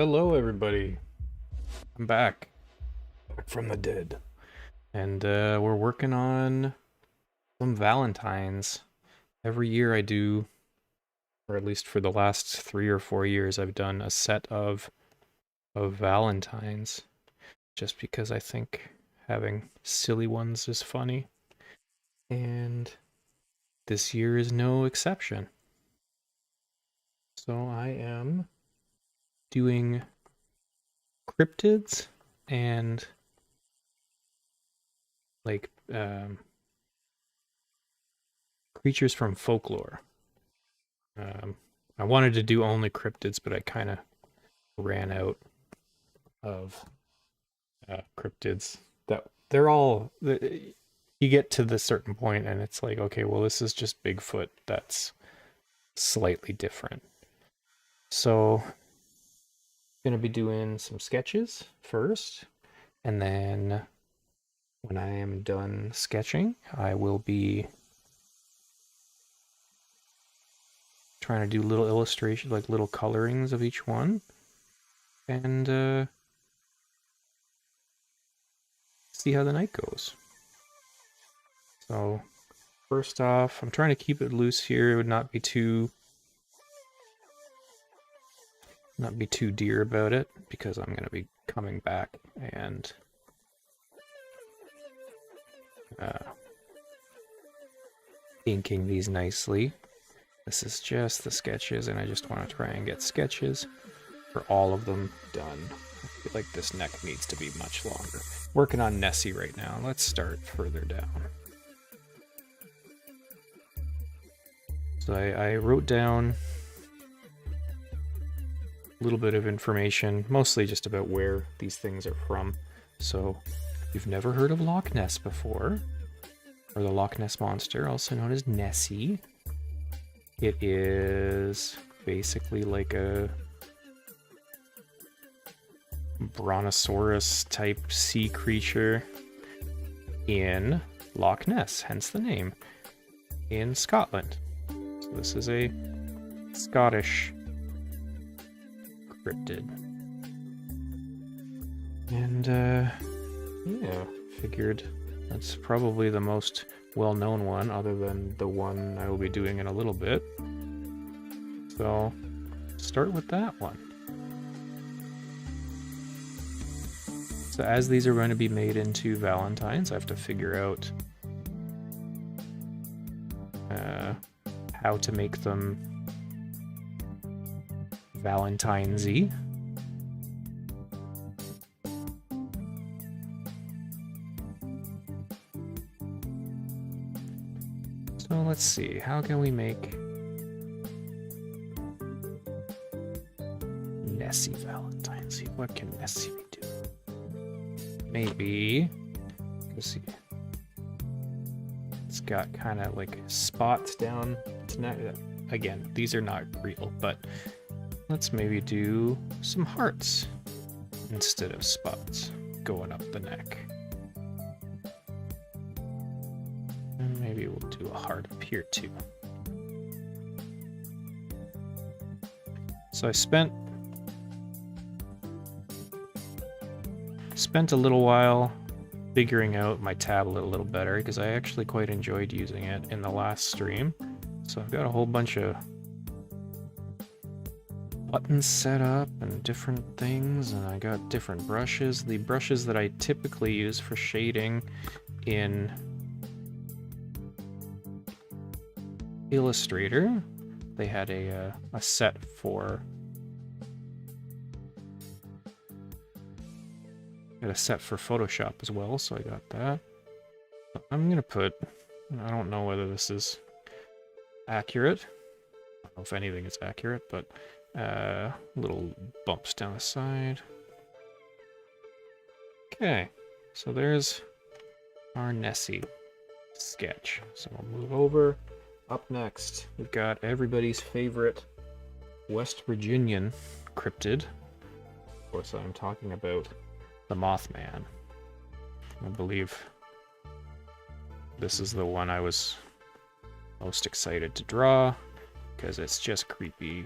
Hello, everybody. I'm back from the dead. And we're working on some Valentines. Every year I do, or at least for the last 3 or 4 years, I've done a set of Valentines. Just because I think having silly ones is funny. And this year is no exception. So I am doing cryptids and like creatures from folklore. I wanted to do only cryptids, but I kind of ran out of cryptids. That they're all you get to the certain point, and it's like, okay, well, this is just Bigfoot. That's slightly different. So, gonna be doing some sketches first, and then when I am done sketching, I will be trying to do little illustrations, like little colorings of each one, and see how the night goes. So, first off, I'm trying to keep it loose here. It would not be too dear about it, because I'm going to be coming back and inking these nicely. This is just the sketches, and I just want to try and get sketches for all of them done. I feel like this neck needs to be much longer. Working on Nessie right now. Let's start further down. So I wrote down a little bit of information, mostly just about where these things are from. So, if you've never heard of Loch Ness before, or the Loch Ness Monster, also known as Nessie, it is basically like a brontosaurus type sea creature in Loch Ness, hence the name, in Scotland. So this is a Scottish cryptid. And yeah, figured that's probably the most well-known one, other than the one I will be doing in a little bit. So, start with that one. So as these are going to be made into Valentines, I have to figure out how to make them Valentinesy. So let's see, how can we make Nessie Valentinesy? What can Nessie do? Maybe, let's see, it's got kind of like spots down tonight. Again, these are not real, but let's maybe do some hearts instead of spots going up the neck. And maybe we'll do a heart up here too. So I spent a little while figuring out my tablet a little better, because I actually quite enjoyed using it in the last stream. So I've got a whole bunch of buttons set up and different things, and I got different brushes. The brushes that I typically use for shading in Illustrator, they had a set for Photoshop as well, so I got that. I'm gonna put, I don't know whether this is accurate. I don't know if anything is accurate, but little bumps down the side. Okay, so there's our Nessie sketch. So we'll move over. Up next, we've got everybody's favorite West Virginian cryptid. Of course, I'm talking about the Mothman. I believe this is the one I was most excited to draw, because it's just creepy.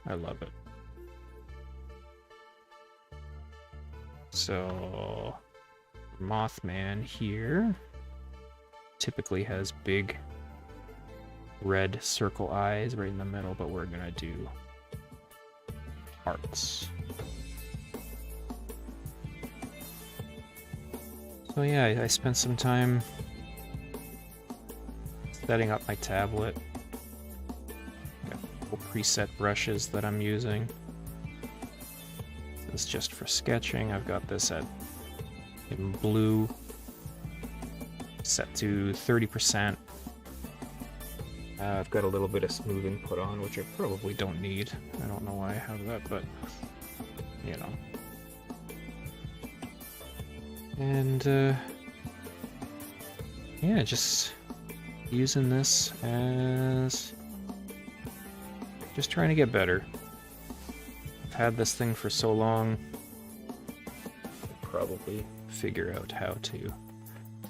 I love it. So, Mothman here typically has big red circle eyes right in the middle, but we're gonna do hearts. So yeah, I spent some time setting up my tablet. Got couple preset brushes that I'm using. This is just for sketching. I've got this in blue, set to 30%. I've got a little bit of smoothing put on, which I probably don't need. I don't know why I have that, but you know. And yeah, just using this as just trying to get better. I've had this thing for so long, I'll probably figure out how to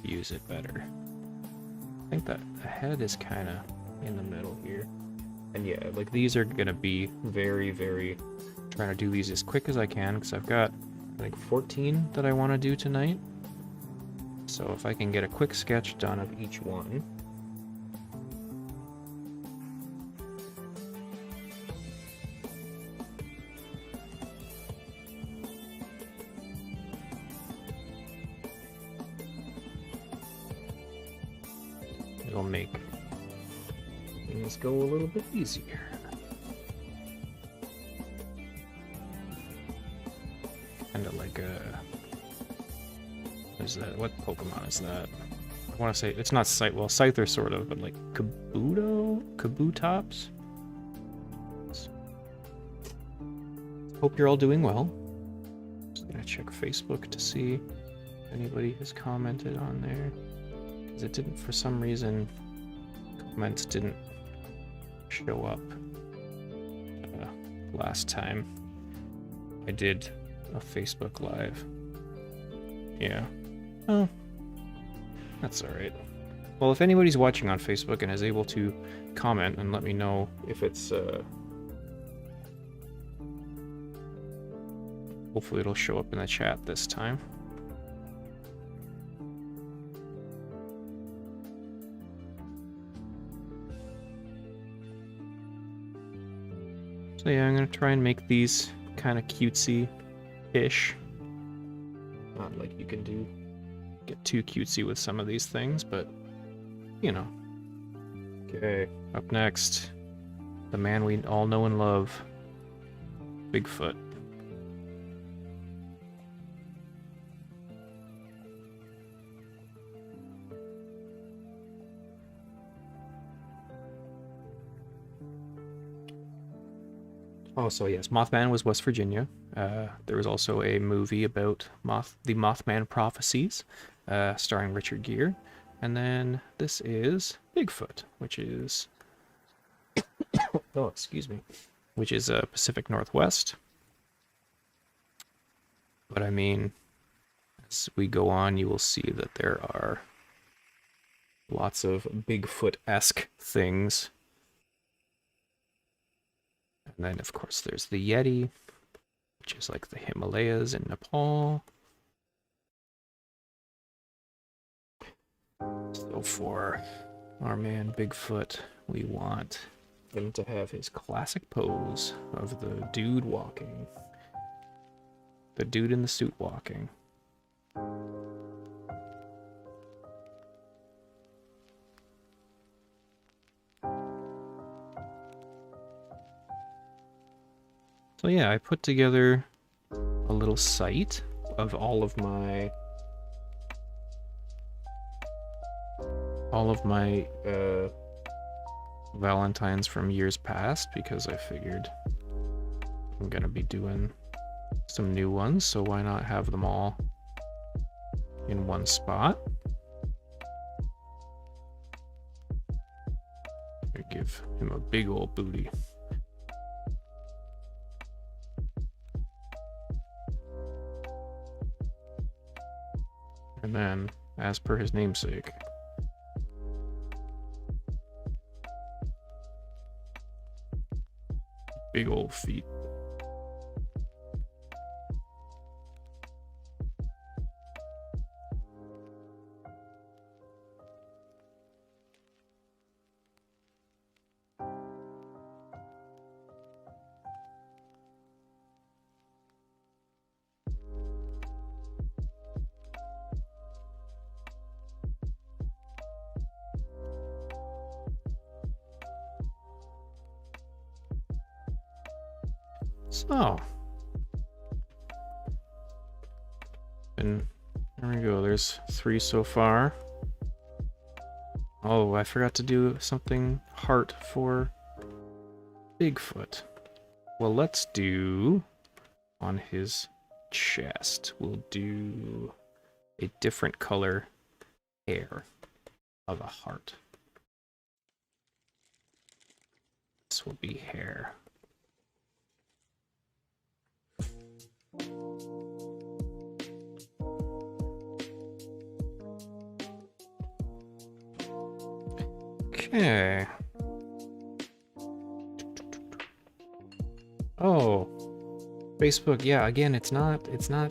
use it better. I think that the head is kind of in the middle here. And yeah, like these are gonna be very, very trying to do these as quick as I can, because I've got I think 14 that I want to do tonight. So if I can get a quick sketch done of each one. It'll make things go a little bit easier. Kind of like a... What is that? What Pokemon is that? I want to say... It's not Scyther. Well, Scyther sort of, but like Kabutops? Hope you're all doing well. Just gonna check Facebook to see if anybody has commented on there. Because it didn't, for some reason, comments didn't show up last time I did a Facebook Live. Yeah. Oh. That's alright. Well, if anybody's watching on Facebook and is able to comment and let me know if it's, hopefully it'll show up in the chat this time. So yeah, I'm gonna try and make these kind of cutesy-ish. Not like you can get too cutesy with some of these things, but you know. Okay, up next, the man we all know and love, Bigfoot. Oh, so yes, Mothman was West Virginia. There was also a movie about the Mothman prophecies, starring Richard Gere. And then this is Bigfoot, which is... oh, excuse me. Which is Pacific Northwest. But I mean, as we go on, you will see that there are lots of Bigfoot-esque things. And then, of course, there's the Yeti, which is like the Himalayas in Nepal. So for our man Bigfoot, we want him to have his classic pose of the dude walking. The dude in the suit walking. So yeah, I put together a little site of all of my Valentines from years past, because I figured I'm gonna be doing some new ones, so why not have them all in one spot? I give him a big old booty. And then, as per his namesake, big old feet. So, and there we go. There's 3 so far. Oh, I forgot to do something heart for Bigfoot. Well, let's do on his chest. We'll do a different color hair of a heart. This will be hair. Okay. Oh, Facebook. Yeah, again, it's not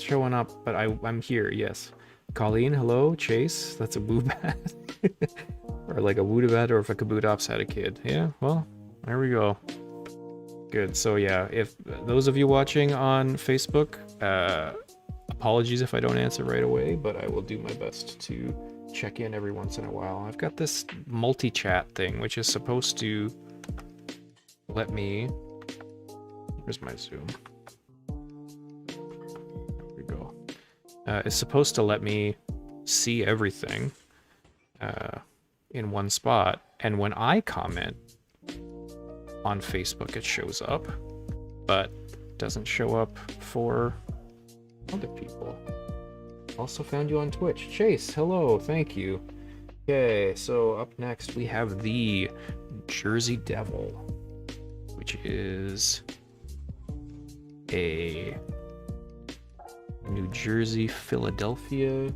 showing up, but I'm here. Yes. Colleen, hello. Chase, that's a Woobat. Or like a Woodabat, or if a Kabootops had a kid. Yeah, well, there we go. Good. So yeah, if those of you watching on Facebook, apologies if I don't answer right away, but I will do my best to check in every once in a while. I've got this multi-chat thing, which is supposed to let me... Where's my zoom? There we go. It's supposed to let me see everything in one spot, and when I comment on Facebook, it shows up, but doesn't show up for other people. Also found you on Twitch. Chase, hello, thank you. Okay, so up next we have the Jersey Devil, which is a New Jersey, Philadelphia,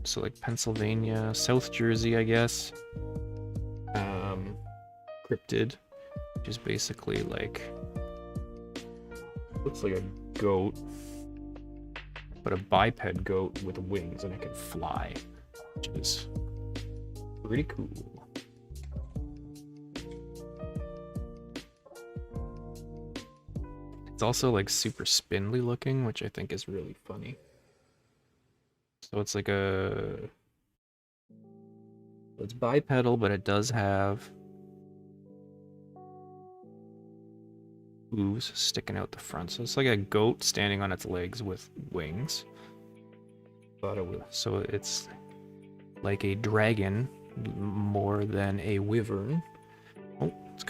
so like Pennsylvania, South Jersey, I guess. Cryptid, which is basically like, looks like a goat, but a biped goat with wings, and it can fly, which is pretty cool. It's also like super spindly looking, which I think is really funny. So it's like it's bipedal, but it does have hooves sticking out the front. So it's like a goat standing on its legs with wings. So it's like a dragon more than a wyvern. Oh, it's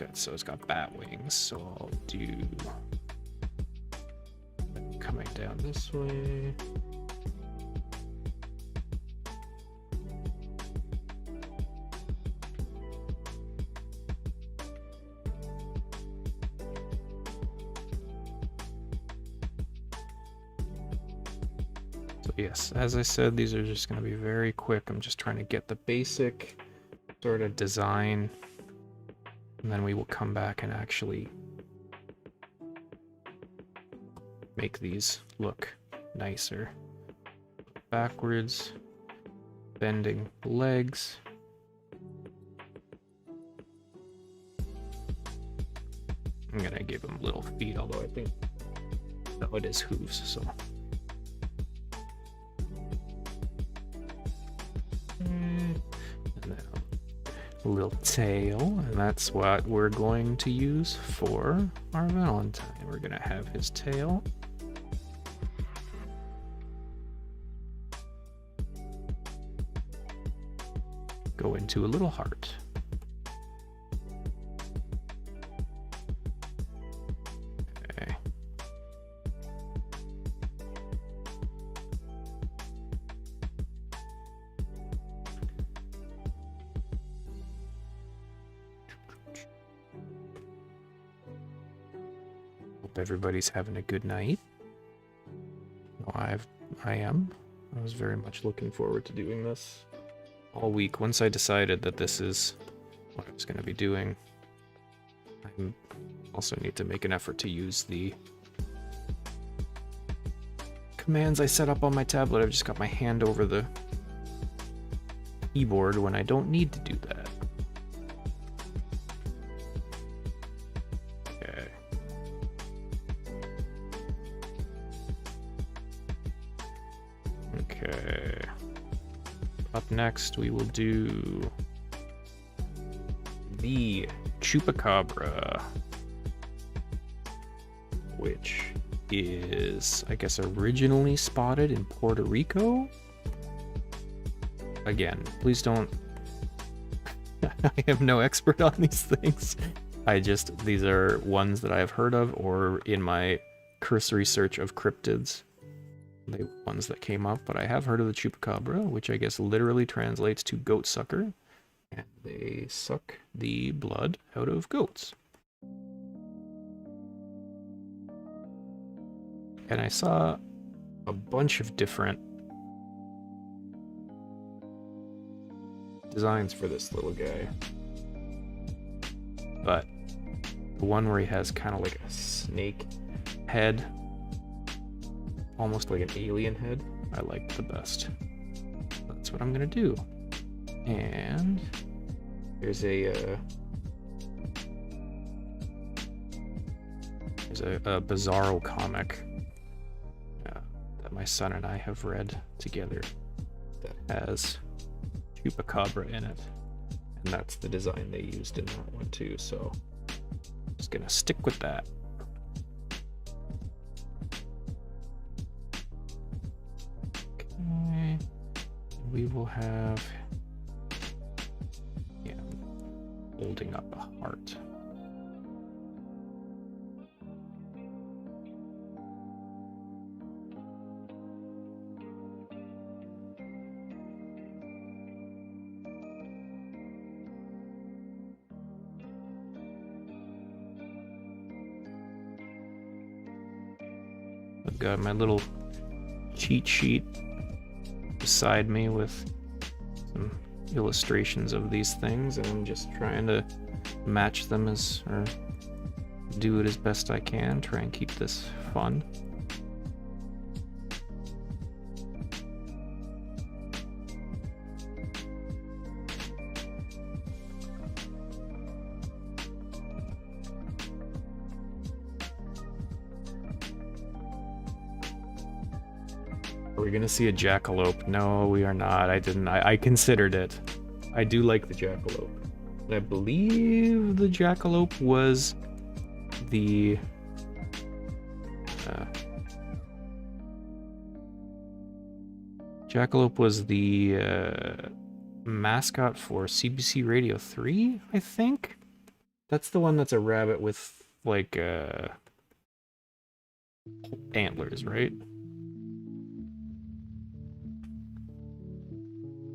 got bat wings. So I'll do coming down this way. Yes, as I said, these are just going to be very quick. I'm just trying to get the basic sort of design, and then we will come back and actually make these look nicer. Backwards, bending legs. I'm going to give them little feet, although I think, no, it is hooves, so... And then a little tail, and that's what we're going to use for our Valentine. We're gonna have his tail. Go into a little heart. Okay. Hope everybody's having a good night. I am. I was very much looking forward to doing this all week. Once I decided that this is what I was going to be doing, I'm Also need to make an effort to use the commands I set up on my tablet. I've just got my hand over the keyboard when I don't need to do that. Okay. Okay. Up next, we will do the Chupacabra, which is, I guess, originally spotted in Puerto Rico. Again, please don't. I am no expert on these things. These are ones that I have heard of, or in my cursory search of cryptids, they were ones that came up, but I have heard of the Chupacabra, which I guess literally translates to goat sucker, and they suck the blood out of goats. And I saw a bunch of different designs for this little guy, but the one where he has kind of like a snake head, almost like an alien head, I like the best. That's what I'm gonna do. And there's a Bizarro comic that my son and I have read together that has Chupacabra in it, and that's the design they used in that one too, so I'm just gonna stick with that. Okay, we will have, yeah, holding up a heart. I've got my little cheat sheet beside me with some illustrations of these things, and I'm just trying to match them or do it as best I can, try and keep this fun. Are we gonna see a jackalope? No, we are not. I didn't. I considered it. I do like the jackalope. And I believe the jackalope was the mascot for CBC Radio 3, I think. That's the one that's a rabbit with like antlers, right?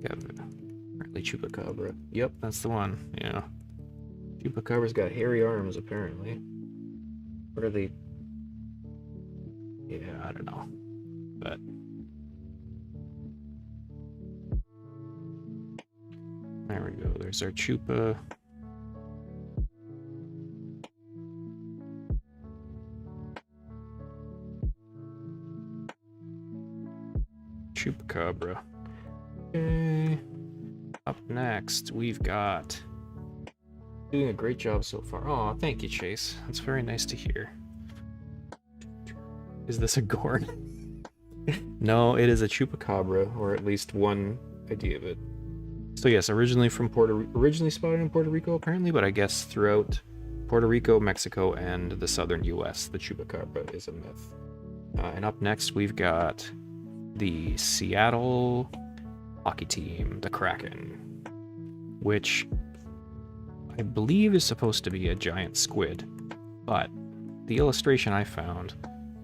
Yeah, apparently Chupacabra. Yep, that's the one. Yeah. Chupacabra's got hairy arms, apparently. What are they? Yeah, I don't know. But there we go. There's our Chupa. Chupacabra. Okay. Up next, we've got, doing a great job so far. Oh, thank you, Chase. That's very nice to hear. Is this a gourd? No, it is a Chupacabra, or at least one idea of it. So yes, originally spotted in Puerto Rico apparently, but I guess throughout Puerto Rico, Mexico, and the southern U.S., the Chupacabra is a myth. And up next, we've got the Seattle hockey team, the Kraken, which I believe is supposed to be a giant squid, but the illustration I found,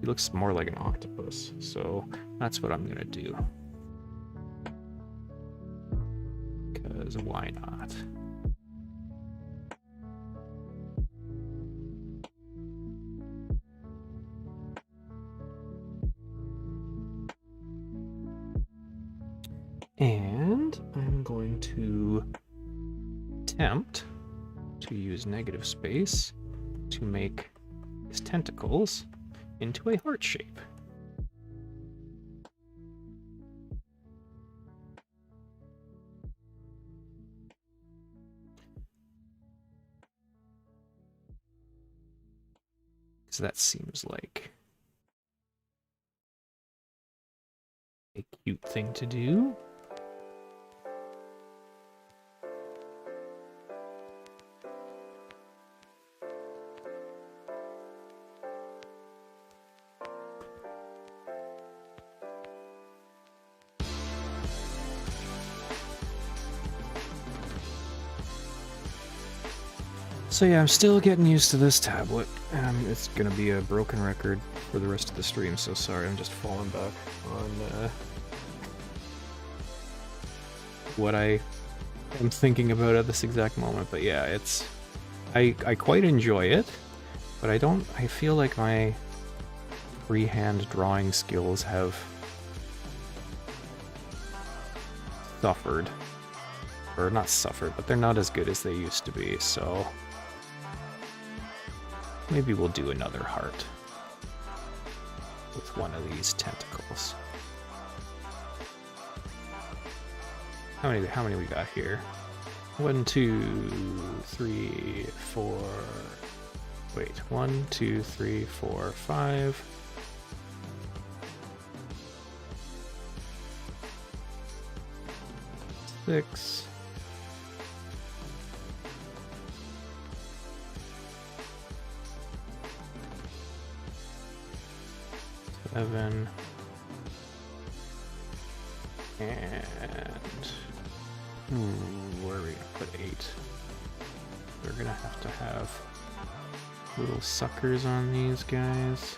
he looks more like an octopus, so that's what I'm gonna do. Because why not? And I'm going to attempt to use negative space to make his tentacles into a heart shape. So that seems like a cute thing to do. So yeah, I'm still getting used to this tablet. It's gonna be a broken record for the rest of the stream, so sorry, I'm just falling back on what I am thinking about at this exact moment. But yeah, I quite enjoy it, but I feel like my freehand drawing skills have suffered. Or not suffered, but they're not as good as they used to be, so maybe we'll do another heart with one of these tentacles. How many we got here? 1, 2, 3, 4. Wait, 1, 2, 3, 4, 5. 6. 7. And where are we gonna put 8? We're gonna have to have little suckers on these guys.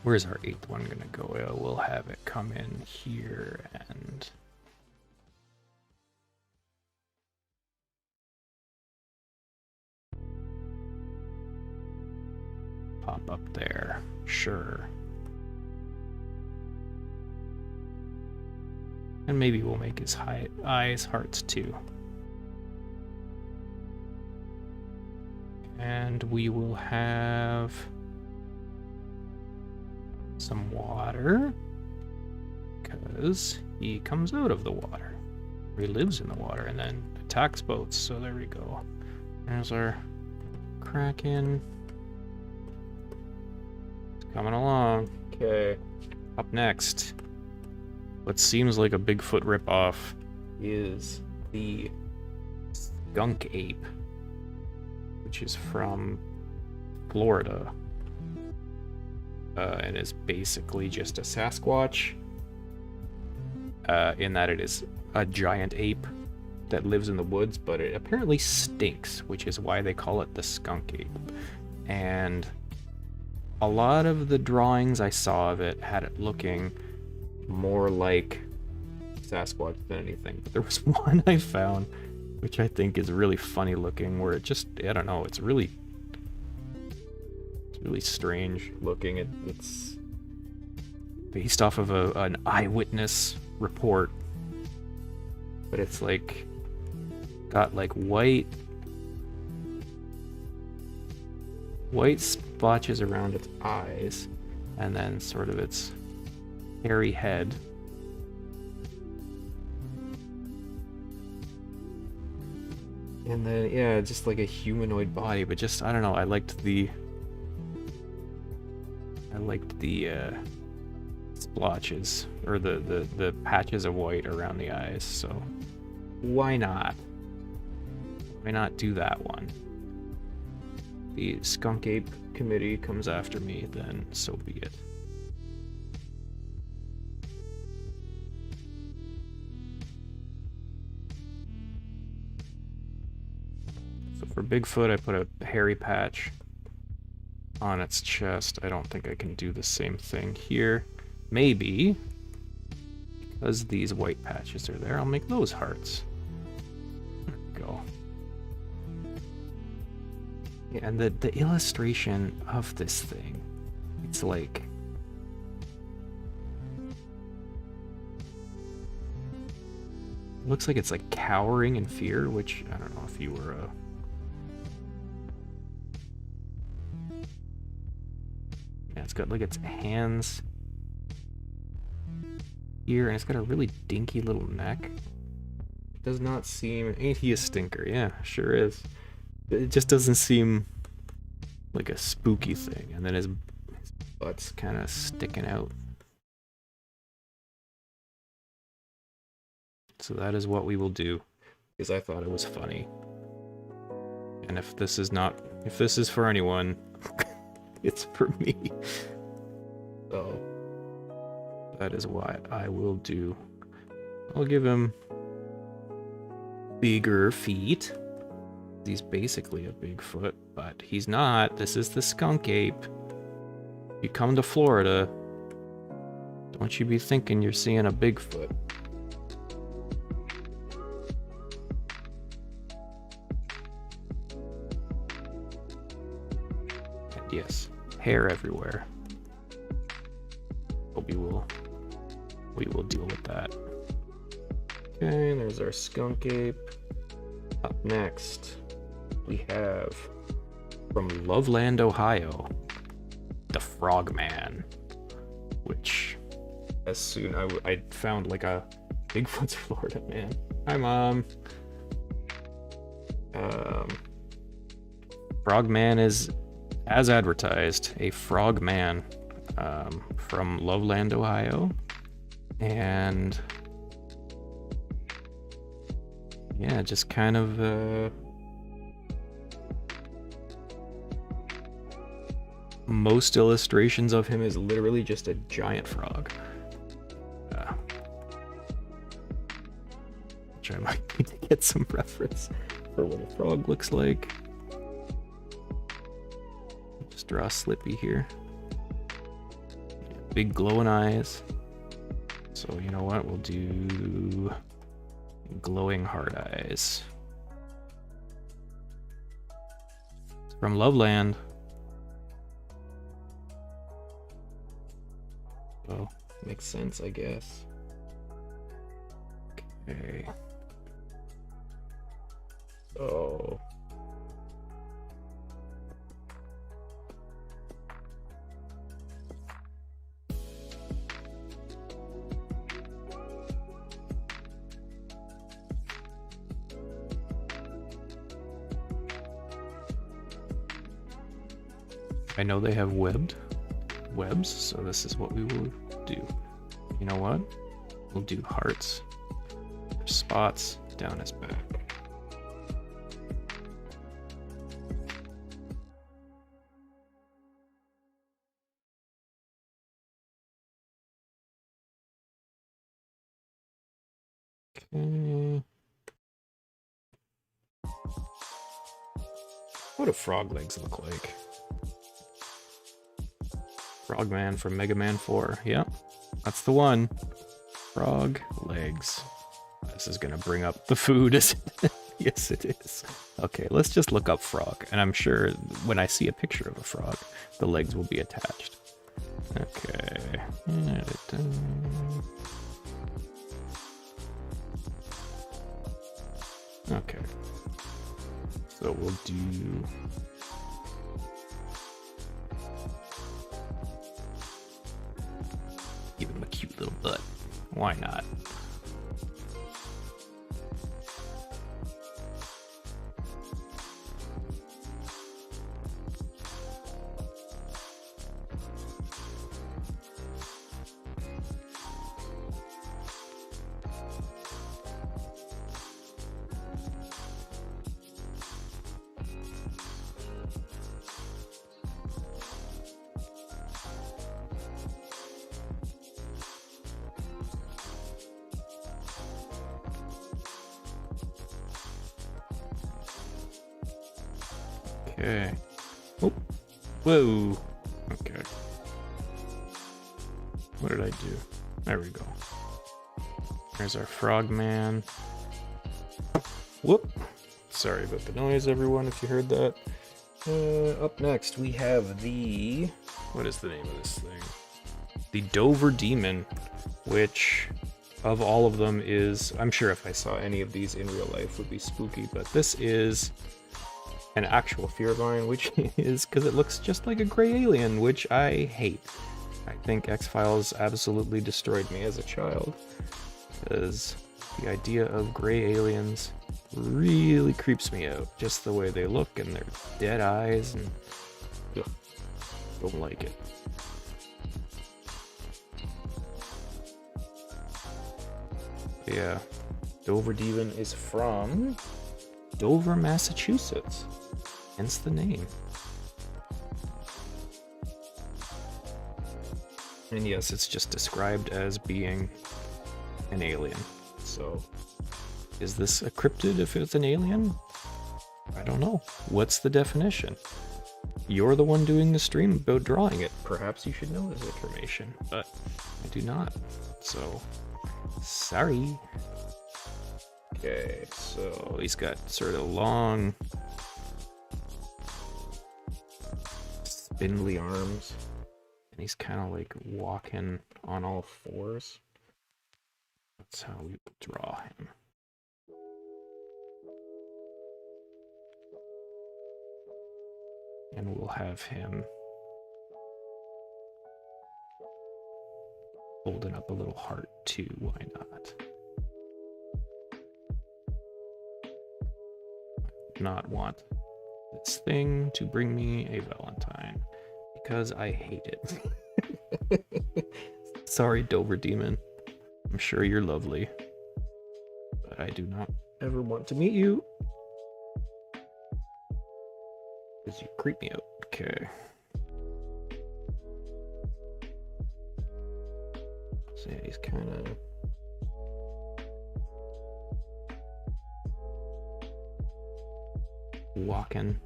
Where's our 8th one gonna go? We'll have it come in here and pop up there. Sure. And maybe we'll make his eyes hearts too. And we will have some water, because he comes out of the water. He lives in the water and then attacks boats, so there we go. There's our Kraken. It's coming along. Okay. Up next, what seems like a Bigfoot ripoff is the skunk ape, which is from Florida. And is basically just a Sasquatch, in that it is a giant ape that lives in the woods, but it apparently stinks, which is why they call it the skunk ape. And a lot of the drawings I saw of it had it looking more like Sasquatch than anything. But there was one I found, which I think is really funny looking, where it just, I don't know, it's really strange looking. It's based off of an eyewitness report, but it's like got like white splotches around its eyes, and then sort of its hairy head. And then yeah, just like a humanoid body, but just, I don't know, I liked the splotches, or the patches of white around the eyes, so why not? Why not do that one? The skunk ape committee comes after me, then so be it. So for Bigfoot, I put a hairy patch on its chest. I don't think I can do the same thing here. Maybe, Because these white patches are there, I'll make those hearts. There we go. Yeah, and the illustration of this thing, it's like... looks like it's like cowering in fear, which I don't know if you were a... yeah, it's got like its hands here, and it's got a really dinky little neck. It does not seem... ain't he a stinker? Yeah, sure is. It just doesn't seem like a spooky thing, and then his butt's kind of sticking out. So that is what we will do, because I thought it was funny. And if this is not... if this is for anyone, it's for me. So that is why I will do... I'll give him bigger feet. He's basically a Bigfoot, but he's not. This is the skunk ape. You come to Florida, don't you be thinking you're seeing a Bigfoot. And yes, hair everywhere. But we will deal with that. Okay, there's our skunk ape. Up next, we have, from Loveland, Ohio, the Frogman, which, as soon I found like a Bigfoot's Florida man. Hi, Mom. Frogman is, as advertised, a frogman from Loveland, Ohio, and yeah, just kind of most illustrations of him is literally just a giant frog. Which I might need to get some reference for what a frog looks like. Just draw Slippy here. Big glowing eyes. So you know what, we'll do glowing hard eyes. From Loveland. Oh, makes sense, I guess. Okay. Oh. I know they have webs, so this is what we will do. You know what? We'll do hearts. There's spots down his back. Okay. What do frog legs look like? Frogman from Mega Man 4. Yep, that's the one. Frog legs. This is gonna bring up the food, isn't it? Yes, it is. Okay, let's just look up frog, and I'm sure when I see a picture of a frog, the legs will be attached. Okay. Okay. So we'll do... give him a cute little butt. Why not? Okay. Oh. Whoa. Okay. What did I do? There we go. There's our frogman. Whoop! Sorry about the noise, everyone, if you heard that. Up next, we have the... What is the name of this thing? The Dover Demon, which, of all of them, is... I'm sure if I saw any of these in real life would be spooky, but this is an actual fear of mine, which is because it looks just like a gray alien, which I hate. I think X-Files absolutely destroyed me as a child, because the idea of gray aliens really creeps me out. Just the way they look and their dead eyes, and ugh, don't like it. Yeah, Dover Demon is from Dover, Massachusetts, hence the name. And yes, it's just described as being an alien. So, is this a cryptid if it's an alien? I don't know. What's the definition? You're the one doing the stream about drawing it. Perhaps you should know this information, but I do not. So, sorry. Okay, so he's got sort of long, spindly arms, and he's kind of like walking on all fours. That's how we draw him. And we'll have him holding up a little heart too, why not? Not want this thing to bring me a Valentine, because I hate it. Sorry, Dover Demon. I'm sure you're lovely, but I do not ever want to meet you, because you creep me out. Okay. So yeah, he's kind of... walking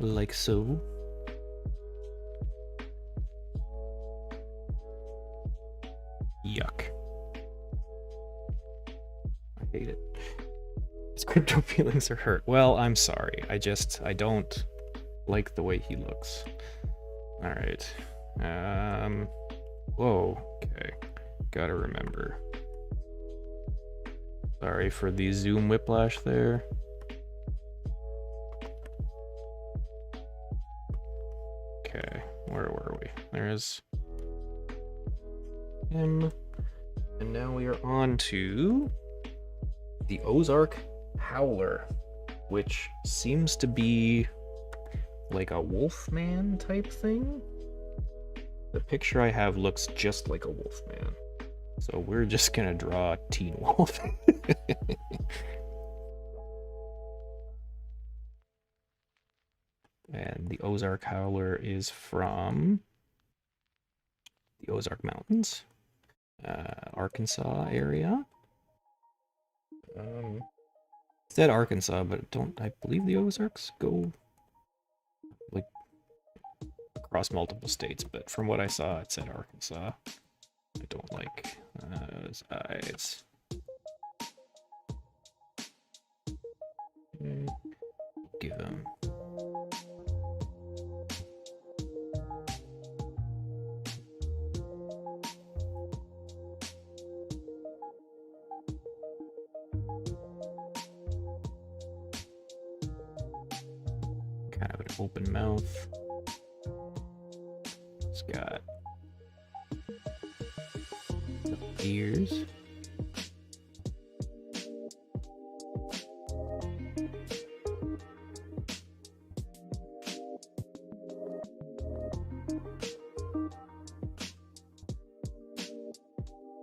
like so. Yuck. I hate it. His crypto feelings are hurt. Well, I'm sorry. I don't like the way he looks. Alright. Whoa. Okay. Gotta remember. Sorry for the zoom whiplash there. Okay, where were we? There's him. And now we are on to the Ozark Howler, which seems to be like a wolfman type thing. The picture I have looks just like a wolfman. So we're just gonna draw Teen Wolf. And the Ozark Howler is from the Ozark Mountains, Arkansas area. It said Arkansas, but I believe the Ozarks go like across multiple states, but from what I saw, it said Arkansas. I don't like his eyes. Give him. Kind of an open mouth. It's got ears.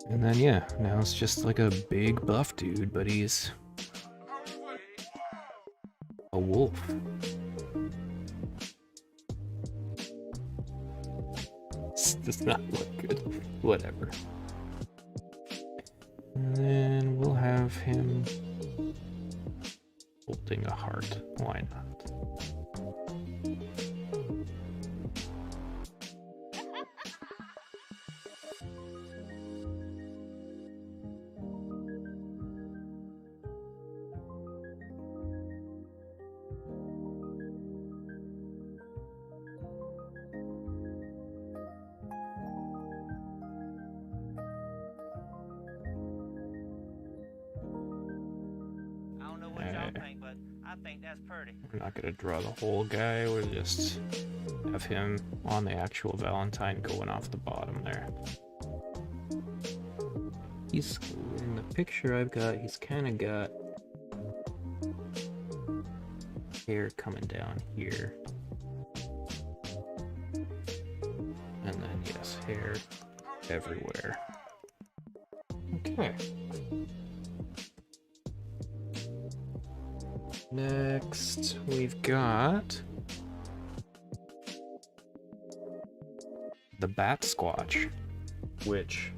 And then yeah, now it's just like a big buff dude, but he's a wolf. This does not look good. Whatever. And then we'll have him holding a heart. Why not? think, but I think that's pretty. We're not gonna draw the whole guy, we'll just have him on the actual Valentine going off the bottom there. He's, in the picture I've got, he's kind of got hair coming down here. And then, yes, hair everywhere. Okay. Next, we've got the Bat Squatch, which,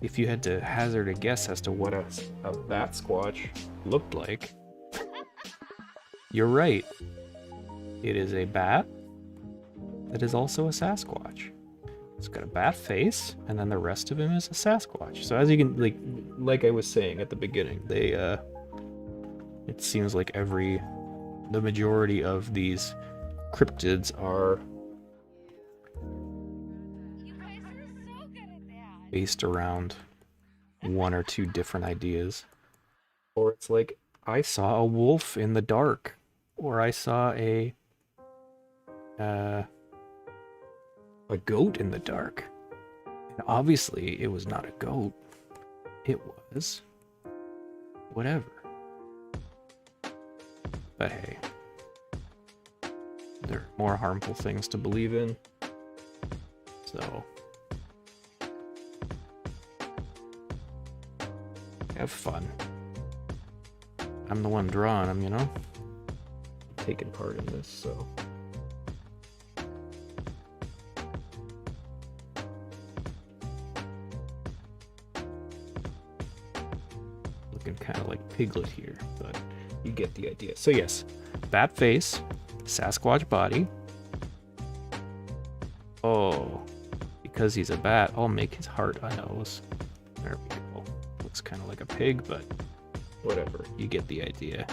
if you had to hazard a guess as to what a Bat Squatch looked like, you're right. It is a bat that is also a Sasquatch. It's got a bat face, and then the rest of him is a Sasquatch. So as you can, like I was saying at the beginning, they, it seems like the majority of these cryptids are based around one or two different ideas. Or it's like, I saw a wolf in the dark, or I saw a goat in the dark. And obviously it was not a goat. It was whatever. But hey, there are more harmful things to believe in. So have fun. I'm the one drawing them, you know? Taking part in this, so. Looking kind of like Piglet here, but you get the idea. So yes, bat face, Sasquatch body. Oh, because he's a bat, I'll make his heart a nose. There we go. Looks kind of like a pig, but whatever, you get the idea.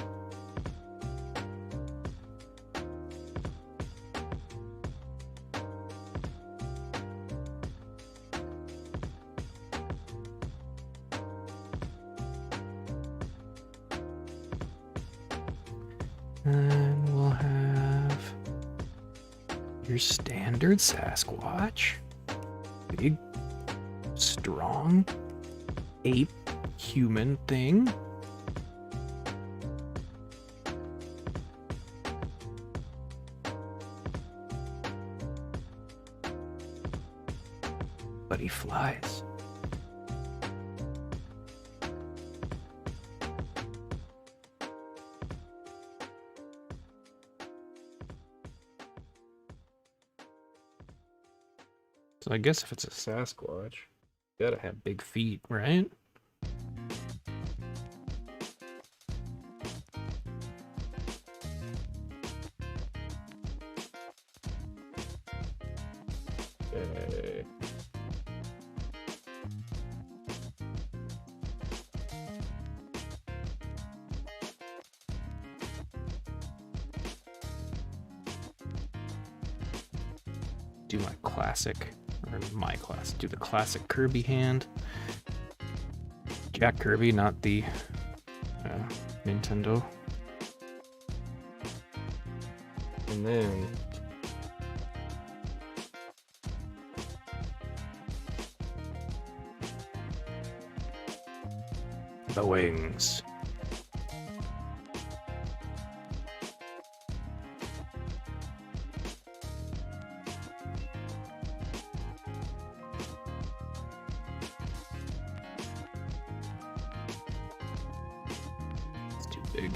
And we'll have your standard Sasquatch. Big, strong, ape human thing. But he flies. So I guess if it's a Sasquatch, you gotta have big feet, right? Okay. Do my classic, or my class, do the classic Kirby hand. Jack Kirby, not the Nintendo. And then the wings. It's too big.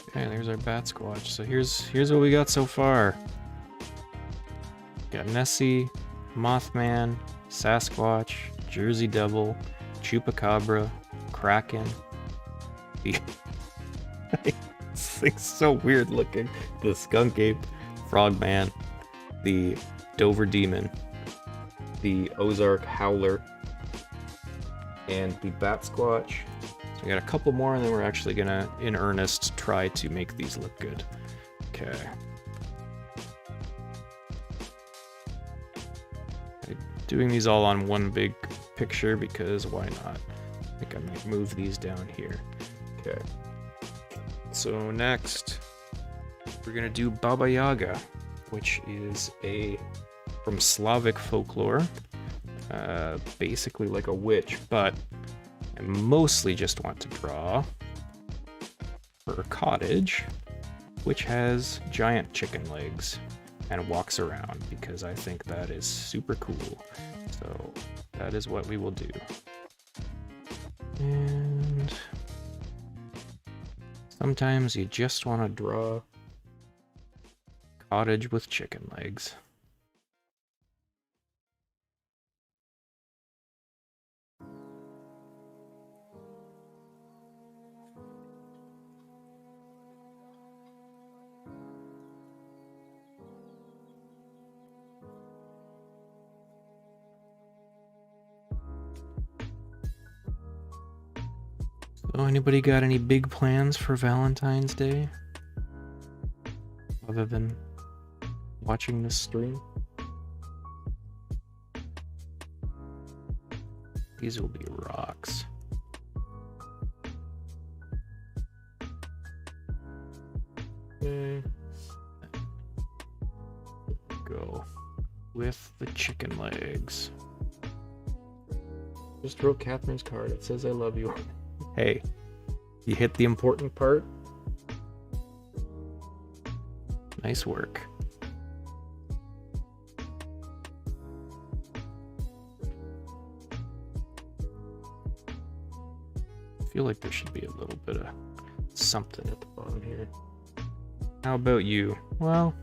Okay, there's our Bat Squatch. So here's what we got so far. Got Nessie, Mothman, Sasquatch, Jersey Devil, Chupacabra, Kraken. This thing's so weird looking. The Skunk Ape, Frogman, the Dover Demon, the Ozark Howler, and the Bat Squatch. So we got a couple more, and then we're actually gonna, in earnest, try to make these look good. Okay. I'm doing these all on one big picture because why not? I think I might move these down here. Okay. So next, we're gonna do Baba Yaga, which is from Slavic folklore, basically like a witch, but I mostly just want to draw her cottage, which has giant chicken legs and walks around because I think that is super cool. So that is what we will do. And sometimes you just want to draw cottage with chicken legs. So anybody got any big plans for Valentine's Day? Other than watching this stream? These will be rocks. Okay. Go with the chicken legs. Just wrote Catherine's card. It says I love you. Hey, you hit the important part. Nice work. I feel like there should be a little bit of something at the bottom here. How about you? Well,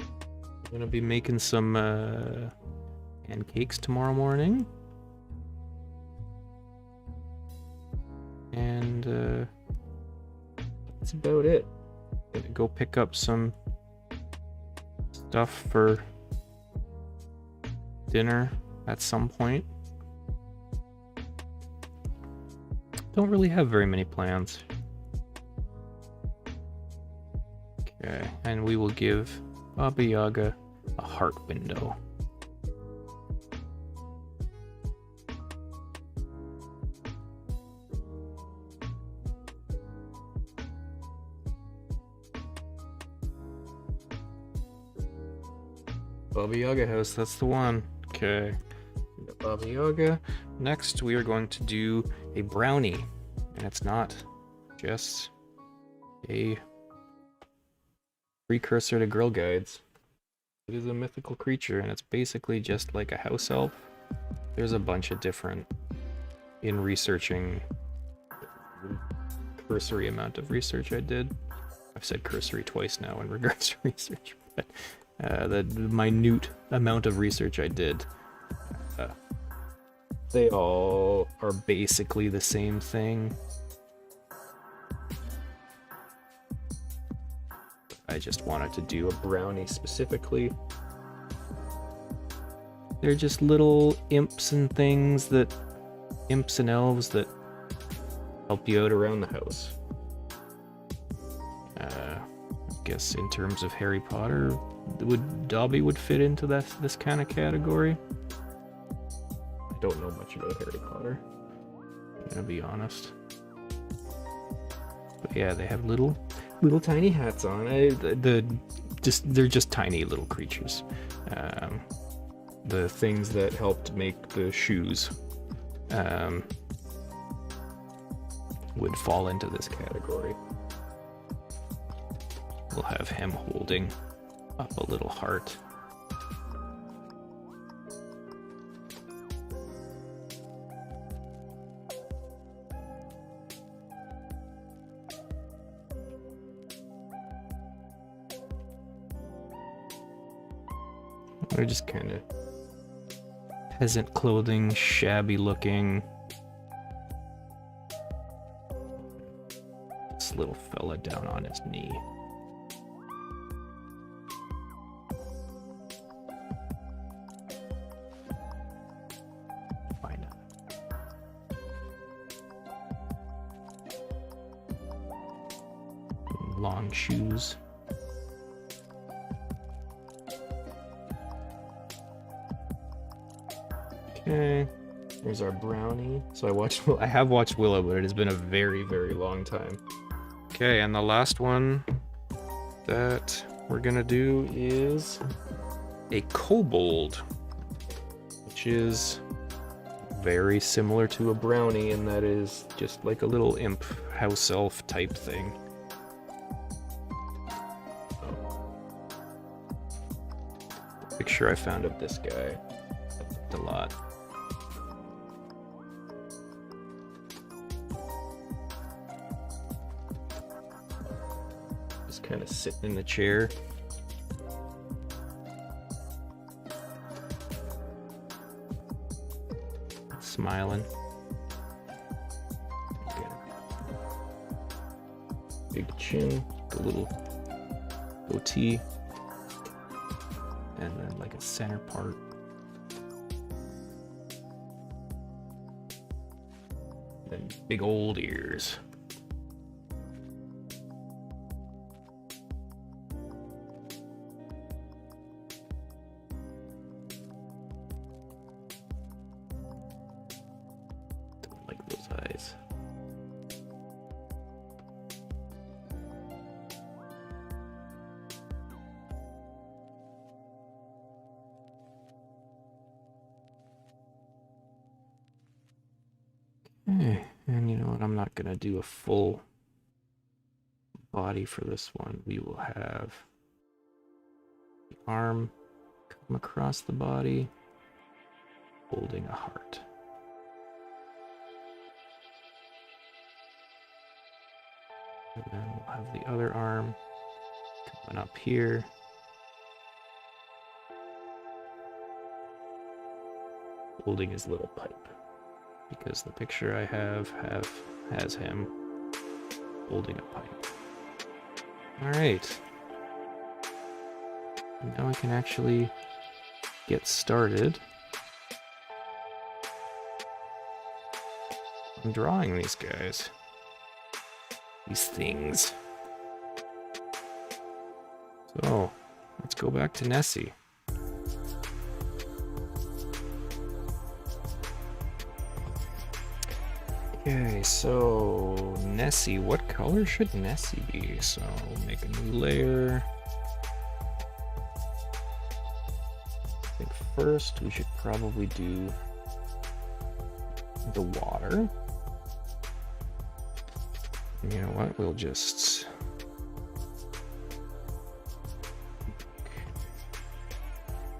I'm gonna be making some pancakes tomorrow morning. And that's about it. Gonna go pick up some stuff for dinner at some point. Don't really have very many plans. Okay, and we will give Baba Yaga a heart window. Baba Yaga house, that's the one. Okay. Baba Yaga. Next, we are going to do a brownie. And it's not just a precursor to Girl Guides. It is a mythical creature, and it's basically just like a house elf. There's a bunch of different, in researching, cursory amount of research I did. I've said cursory twice now in regards to research, but the minute amount of research I did, they all are basically the same thing. I just wanted to do a brownie specifically. They're just little imps and things that, imps and elves that help you out around the house. I guess in terms of Harry Potter, Dobby would fit into this kind of category. I don't know much about Harry Potter, I'm gonna be honest. But yeah, they have little tiny hats on. They're just tiny little creatures. The things that helped make the shoes would fall into this category. We'll have him holding up a little heart. They're just kind of peasant clothing, shabby looking. This little fella down on his knee. Why not? long shoes. Okay, there's our brownie. So I have watched Willow, but it has been a very, very long time. Okay, and the last one that we're gonna do is a kobold, which is very similar to a brownie, and that is just like a little imp house elf type thing. Picture I found of this guy. A lot. Just kind of sitting in the chair. Smiling. Okay. Big chin, a little goatee, and then like a center part. Then big old ears. Don't like those eyes. Okay, and you know what? I'm not gonna do a full body for this one. We will have the arm come across the body, holding a heart. And then we'll have the other arm coming up here. Holding his little pipe. Because the picture I have has him holding a pipe. Alright. Now I can actually get started on drawing these guys. These things. So, let's go back to Nessie. Okay, so Nessie, what color should Nessie be? So we'll make a new layer. I think first we should probably do the water. You know what? We'll just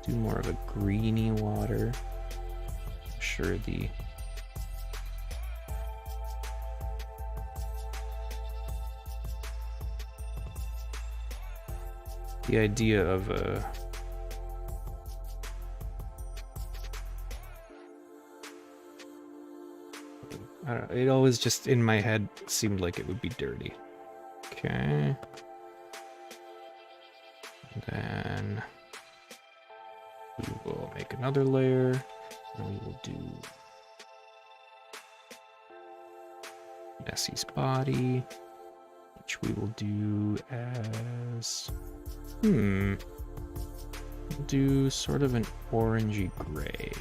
do more of a greeny water. I'm sure the idea of I don't know, it always just in my head seemed like it would be dirty. Okay. And then we will make another layer, and we will do Nessie's body, which we will do as we'll do sort of an orangey gray.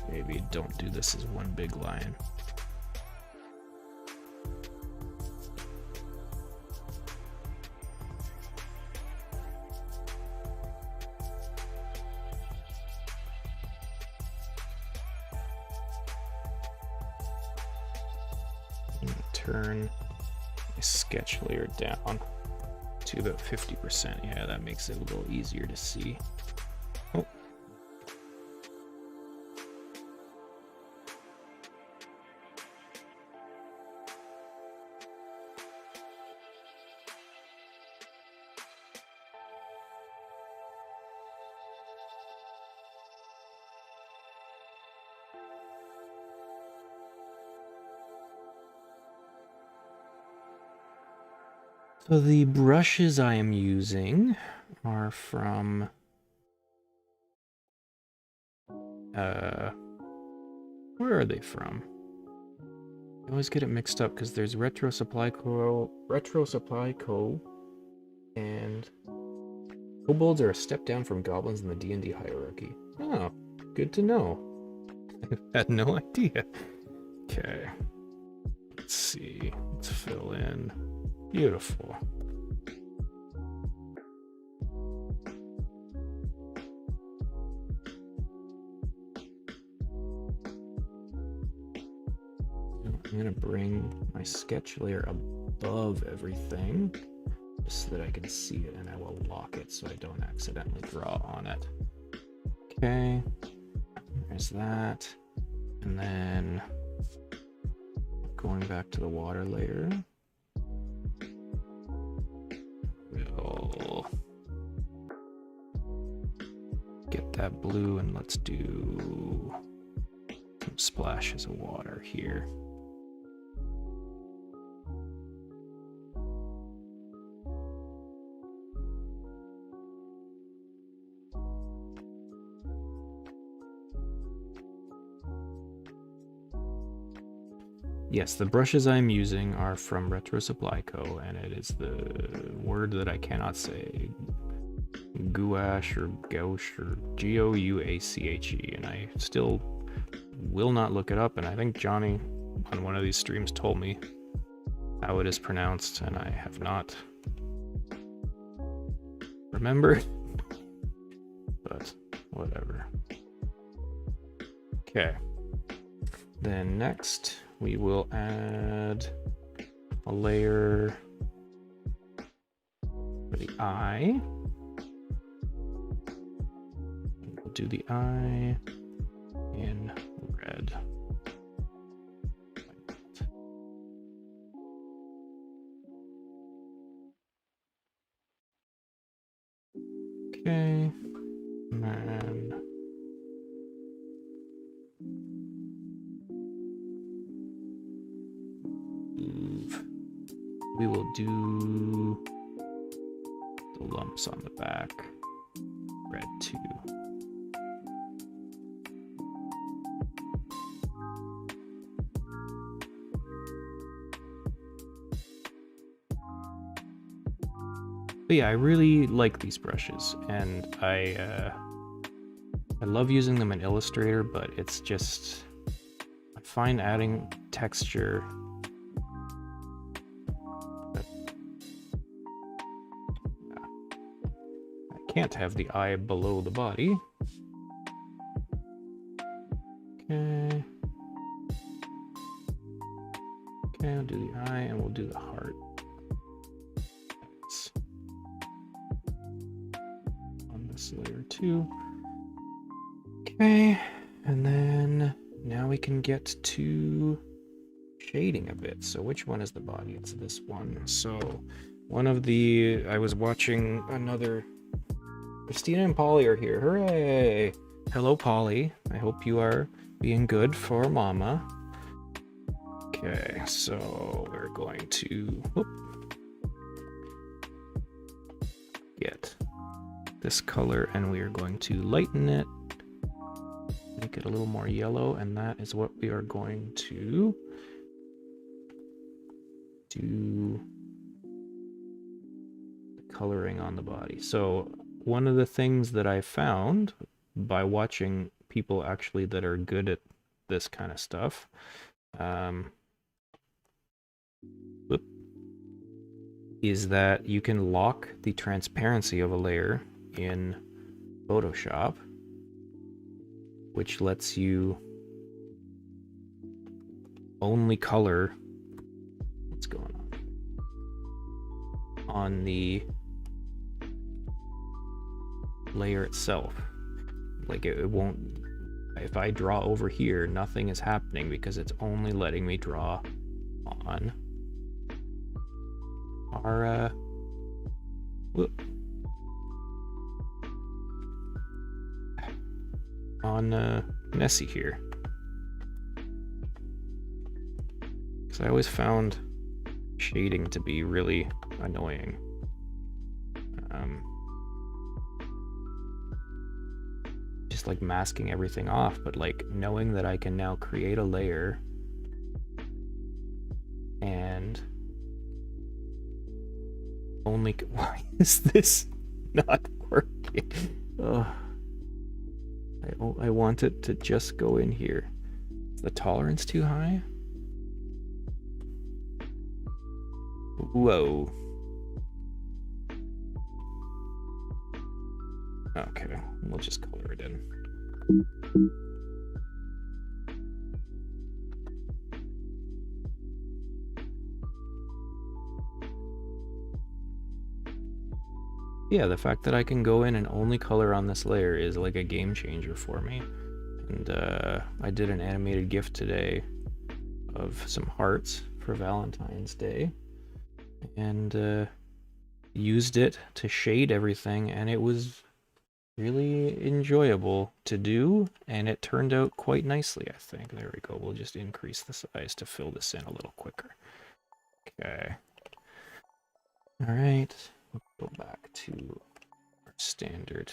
Maybe don't do this as one big line. Turn my sketch layer down to about 50%. Yeah, that makes it a little easier to see. Oh. So the brushes I am using are from where are they from? I always get it mixed up because there's Retro Supply Co, and kobolds are a step down from goblins in the D&D hierarchy. Oh, good to know. I had no idea. Okay. Let's see. Let's fill in. Beautiful. I'm gonna bring my sketch layer above everything just so that I can see it, and I will lock it so I don't accidentally draw on it. Okay, there's that. And then going back to the water layer, we'll get that blue and let's do some splashes of water here. Yes, the brushes I'm using are from Retro Supply Co, and it is the word that I cannot say. Gouache or gouache or Gouache, and I still will not look it up, and I think Johnny on one of these streams told me how it is pronounced, and I have not remembered, but whatever. Okay, then next we will add a layer for the eye. We'll do the eye in red. Okay, and then we will do the lumps on the back red too. But yeah, I really like these brushes, and I love using them in Illustrator, but it's just, I find adding texture can't have the eye below the body. Okay. Okay, I'll do the eye and we'll do the heart. That's on this layer too. Okay, and then now we can get to shading a bit. So which one is the body? It's this one. So one of the, I was watching another, Christina and Polly are here. Hooray! Hello, Polly. I hope you are being good for Mama. Okay, so we're going to get this color, and we are going to lighten it, make it a little more yellow, and that is what we are going to do the coloring on the body. So one of the things that I found by watching people actually that are good at this kind of stuff, is that you can lock the transparency of a layer in Photoshop, which lets you only color what's going on the layer itself. Like it won't, if I draw over here, nothing is happening because it's only letting me draw on our Nessie here. Because I always found shading to be really annoying. Just like masking everything off, but like knowing that I can now create a layer and only why is this not working? Oh, I want it to just go in here. Is the tolerance too high? Whoa. Okay, we'll just color it in. Yeah, the fact that I can go in and only color on this layer is like a game changer for me. And I did an animated GIF today of some hearts for Valentine's Day, and used it to shade everything, and it was really enjoyable to do, and it turned out quite nicely, I think. There we go. We'll just increase the size to fill this in a little quicker. Okay. All right. Let's go back to our standard.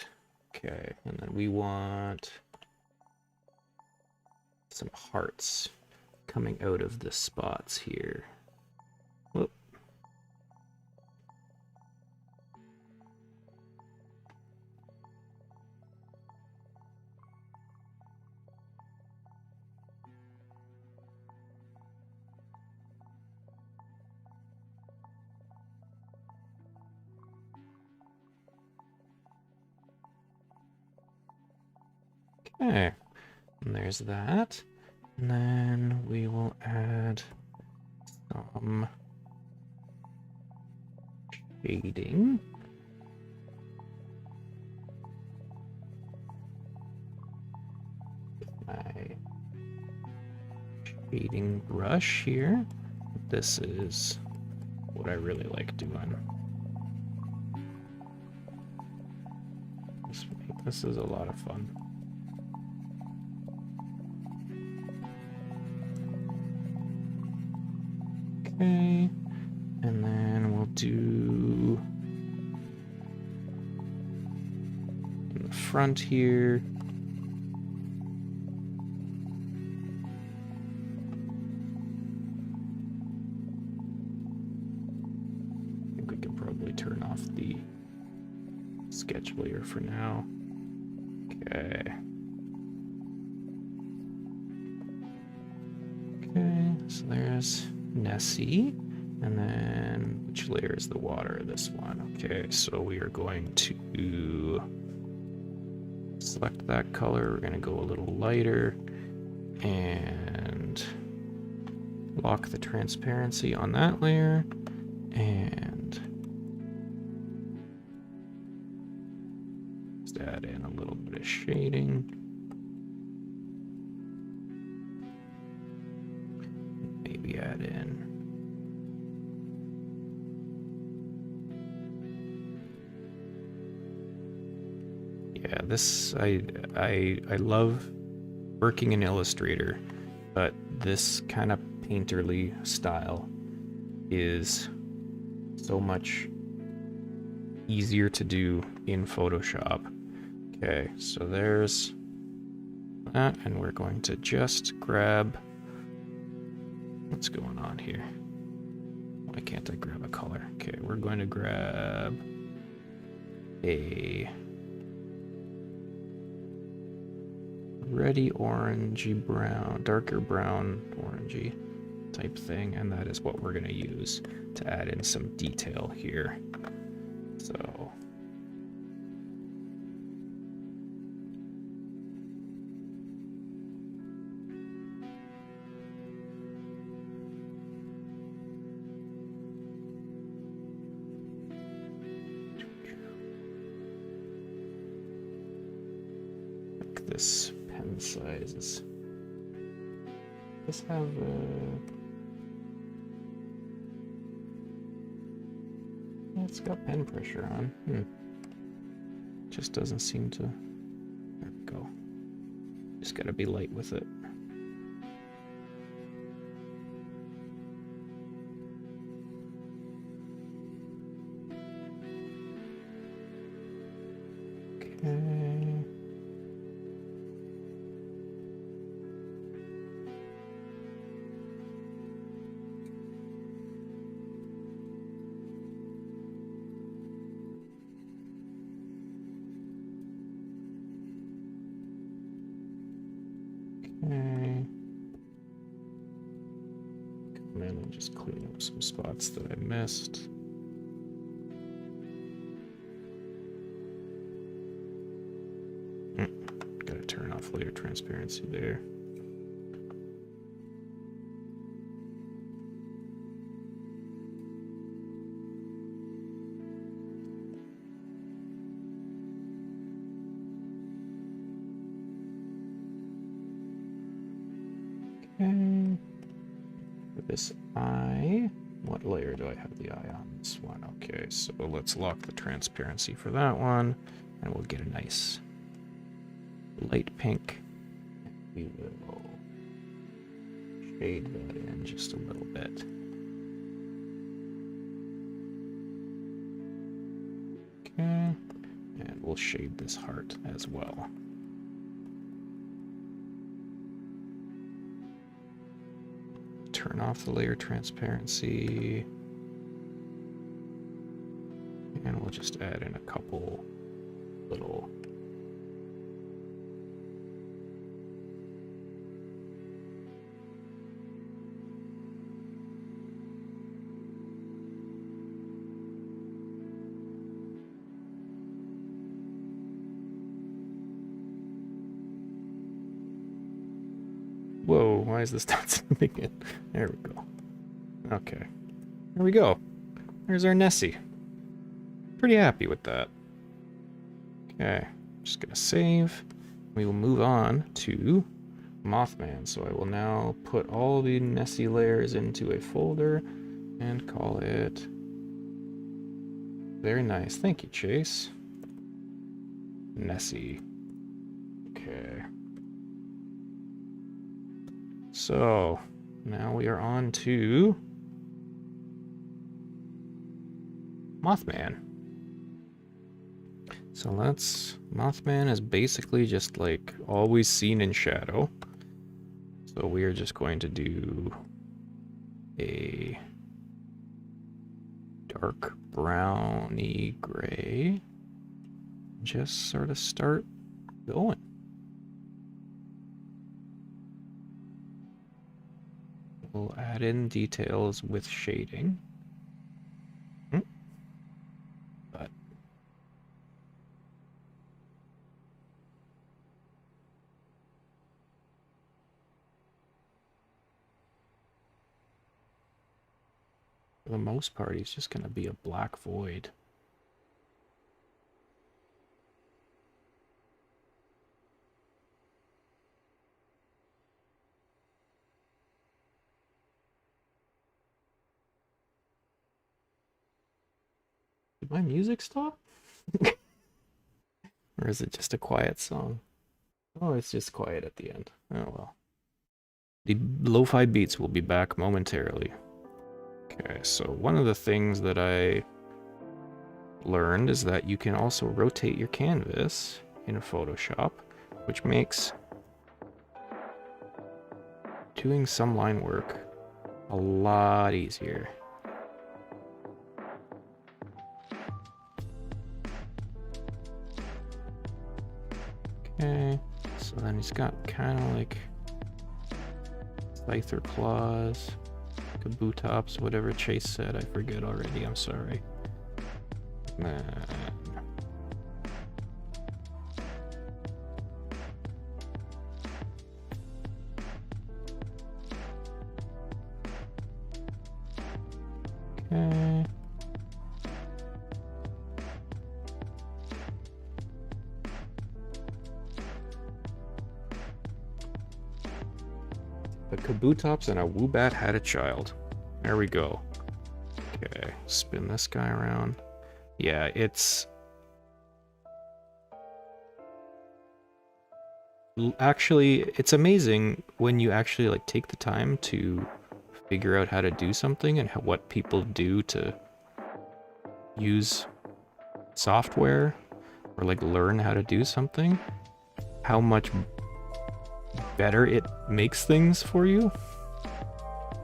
Okay, and then we want some hearts coming out of the spots here. Whoop. Okay, and there's that. And then we will add some shading. My shading brush here. This is what I really like doing. This is a lot of fun. Okay, and then we'll do in the front here. I think we can probably turn off the sketch layer for now. Okay. Okay, so there's Nessie. And then which layer is the water? This one. Okay, so we are going to select that color. We're going to go a little lighter and lock the transparency on that layer. And just add in a little bit of shading. Maybe add in this I love working in Illustrator, but this kind of painterly style is so much easier to do in Photoshop. Okay, so there's that, and we're going to just grab what's going on here. Why can't I grab a color? Okay, we're going to grab a reddy orangey brown, darker brown orangey type thing, and that is what we're going to use to add in some detail here. So like this pen size is, does have it's got pen pressure on. Just doesn't seem to. There we go. Just gotta be light with it. And then I'll just clean up some spots that I missed. Gotta turn off layer transparency there. Okay. For this eye, what layer do I have the eye on? This one. Okay, so let's lock the transparency for that one, and we'll get a nice light pink. We will shade that in just a little bit. Okay, and we'll shade this heart as well. Turn off the layer transparency. And we'll just add in a couple little Whoa, why is this not zooming in? There we go. Okay. There we go. There's our Nessie. Pretty happy with that. Okay. Just gonna save. We will move on to Mothman. So I will now put all the Nessie layers into a folder and call it... Very nice. Thank you, Chase. Nessie. Okay. So, now we are on to Mothman. So Mothman is basically just like always seen in shadow. So we are just going to do a dark browny gray. Just sort of start going. We'll add in details with shading. But for the most part, he's just going to be a black void. Did my music stop? Or is it just a quiet song? Oh, it's just quiet at the end. Oh well. The lo-fi beats will be back momentarily. Okay, so one of the things that I learned is that you can also rotate your canvas in Photoshop, which makes doing some line work a lot easier. Okay, so then he's got kind of like scyther claws, kabutops, whatever Chase said. I forget already. I'm sorry. Man. Okay. The kabutops and a woobat had a child. There we go. Okay, spin this guy around. Yeah, it's actually, it's amazing when you actually like take the time to figure out how to do something and what people do to use software or like learn how to do something, how much better it makes things for you.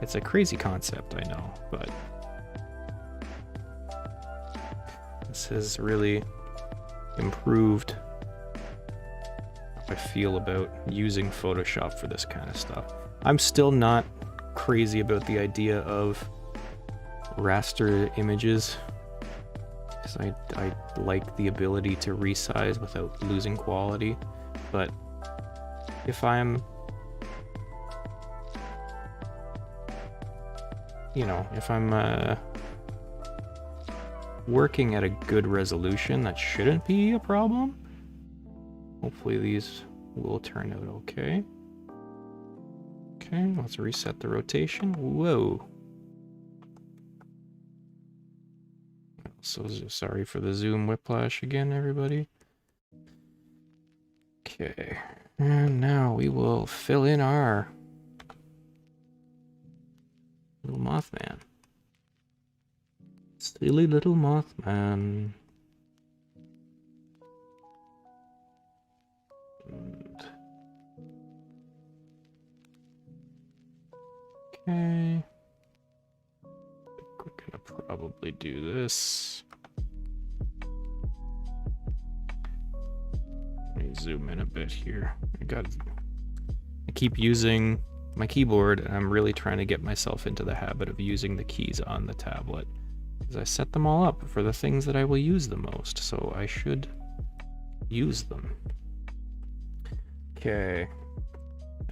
It's a crazy concept, I know, but this has really improved how I feel about using Photoshop for this kind of stuff. I'm still not crazy about the idea of raster images, because I like the ability to resize without losing quality. But if I'm, you know, if I'm working at a good resolution, that shouldn't be a problem. Hopefully these will turn out okay. Okay, let's reset the rotation. Whoa. So sorry for the zoom whiplash again, everybody. Okay, and now we will fill in our little Mothman. Silly little Mothman. Okay. We're gonna probably do this. Let me zoom in a bit here. I keep using my keyboard, and I'm really trying to get myself into the habit of using the keys on the tablet, because I set them all up for the things that I will use the most, so I should use them. Okay,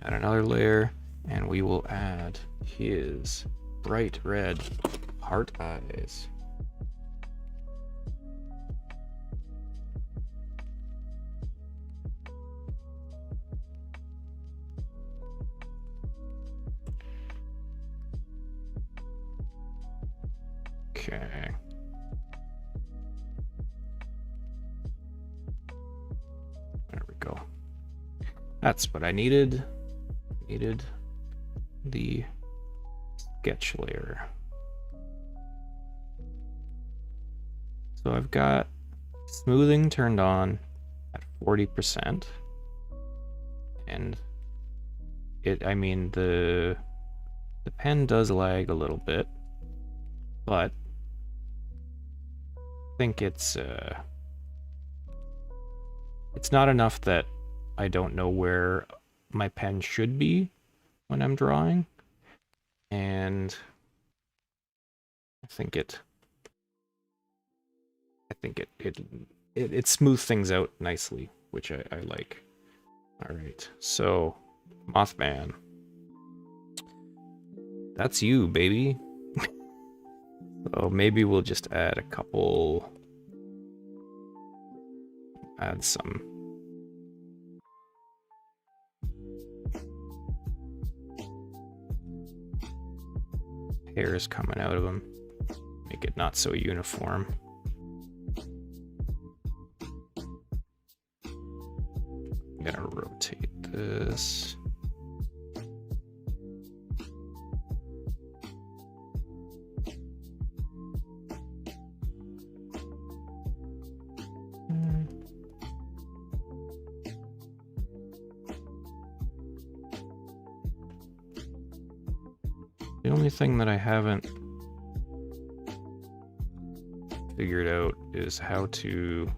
add another layer, and we will add his bright red heart eyes. Okay. There we go. That's what I needed. Needed the sketch layer. So I've got smoothing turned on at 40%. And I mean, the pen does lag a little bit, but I think it's not enough that I don't know where my pen should be when I'm drawing, and I think it smooths things out nicely, which I like. All right, so Mothman, that's you, baby. So maybe we'll just add some hairs coming out of him. Make it not so uniform. I'm gonna rotate this. The only thing that I haven't figured out is how to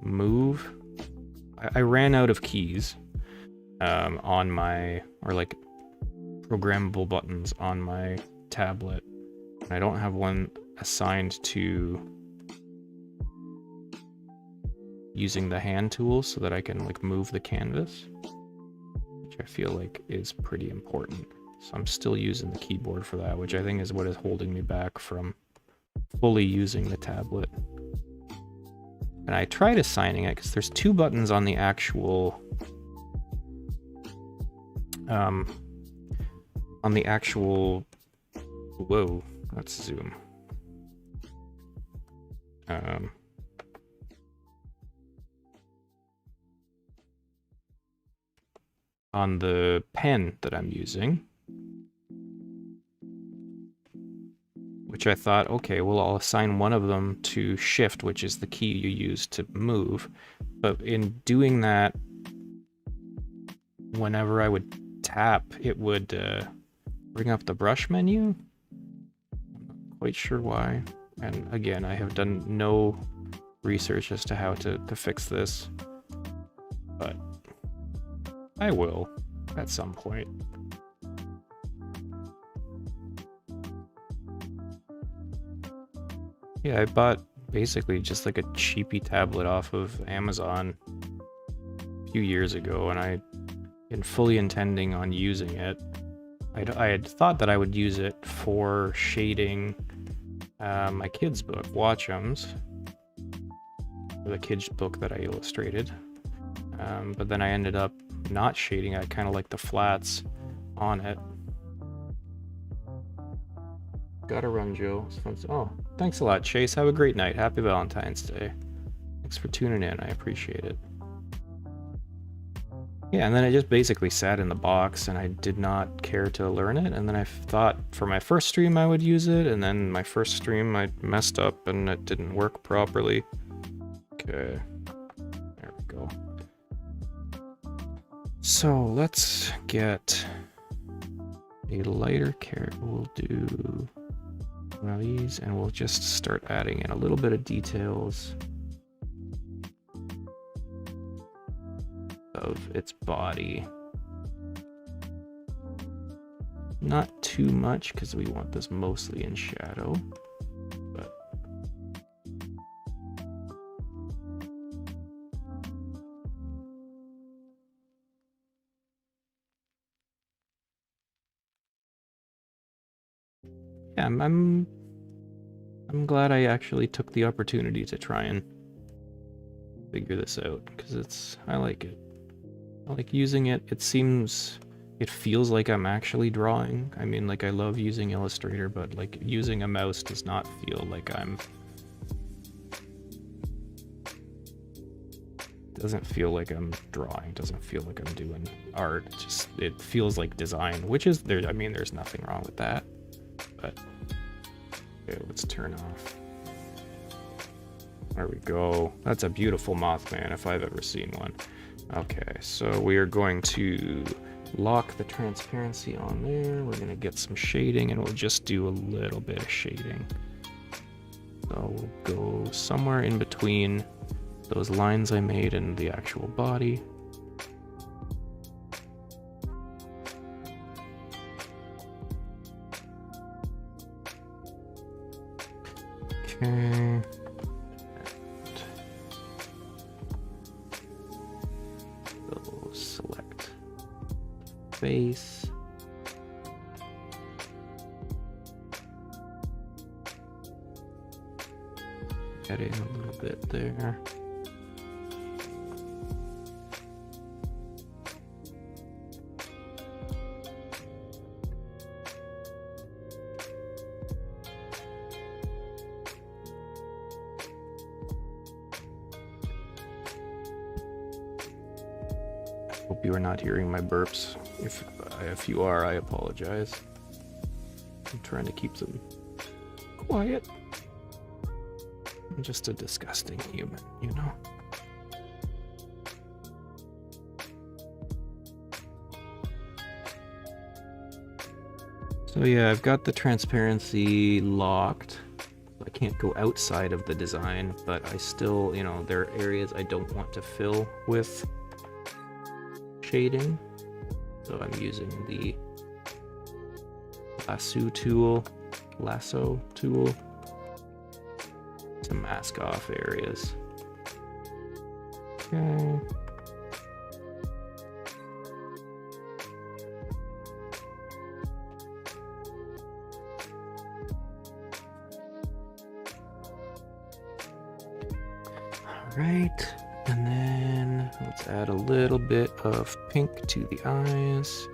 move. I ran out of keys on my, or like programmable buttons on my tablet. And I don't have one assigned to using the hand tool so that I can like move the canvas, which I feel like is pretty important. So I'm still using the keyboard for that, which I think is what is holding me back from fully using the tablet. And I tried assigning it because there's two buttons on the actual whoa, let's zoom. On the pen that I'm using, which I thought, okay, well, I'll assign one of them to shift, which is the key you use to move. But in doing that, whenever I would tap, it would bring up the brush menu. I'm not quite sure why. And again, I have done no research as to how to fix this, but I will. at some point. Yeah, I bought basically just like a cheapy tablet off of Amazon a few years ago, and I been fully intending on using it. I had thought that I would use it for shading my kids' book, Watchums, the kids' book that I illustrated. But then I ended up not shading. I kind of like the flats on it. Gotta run, Joe. Oh, thanks a lot, Chase. Have a great night. Happy Valentine's Day. Thanks for tuning in. I appreciate it. Yeah, and then I just basically sat in the box and I did not care to learn it. And then I thought for my first stream I would use it. And then my first stream I messed up and it didn't work properly. Okay. There we go. So let's get a lighter carrot. We'll do one of these and we'll just start adding in a little bit of details of its body. Not too much because we want this mostly in shadow, but yeah, I'm glad I actually took the opportunity to try and figure this out because I like it. I like using it. It feels like I'm actually drawing. I mean, like I love using Illustrator, but like using a mouse does not feel like doesn't feel like I'm drawing, doesn't feel like I'm doing art. It feels like design, which is there. I mean, there's nothing wrong with that, but okay, let's turn off. There we go. That's a beautiful Mothman if I've ever seen one. Okay, so we are going to lock the transparency on there. We're gonna get some shading and we'll just do a little bit of shading. So we'll go somewhere in between those lines I made and the actual body. Okay. So select face. Add in a little bit there. Hope you are not hearing my burps. If you are, I apologize. I'm trying to keep them quiet. I'm just a disgusting human, you know? So yeah, I've got the transparency locked. I can't go outside of the design, but I still, you know, there are areas I don't want to fill with shading. So I'm using the lasso tool to mask off areas. Okay. All right, and then let's add a little bit of pink to the eyes.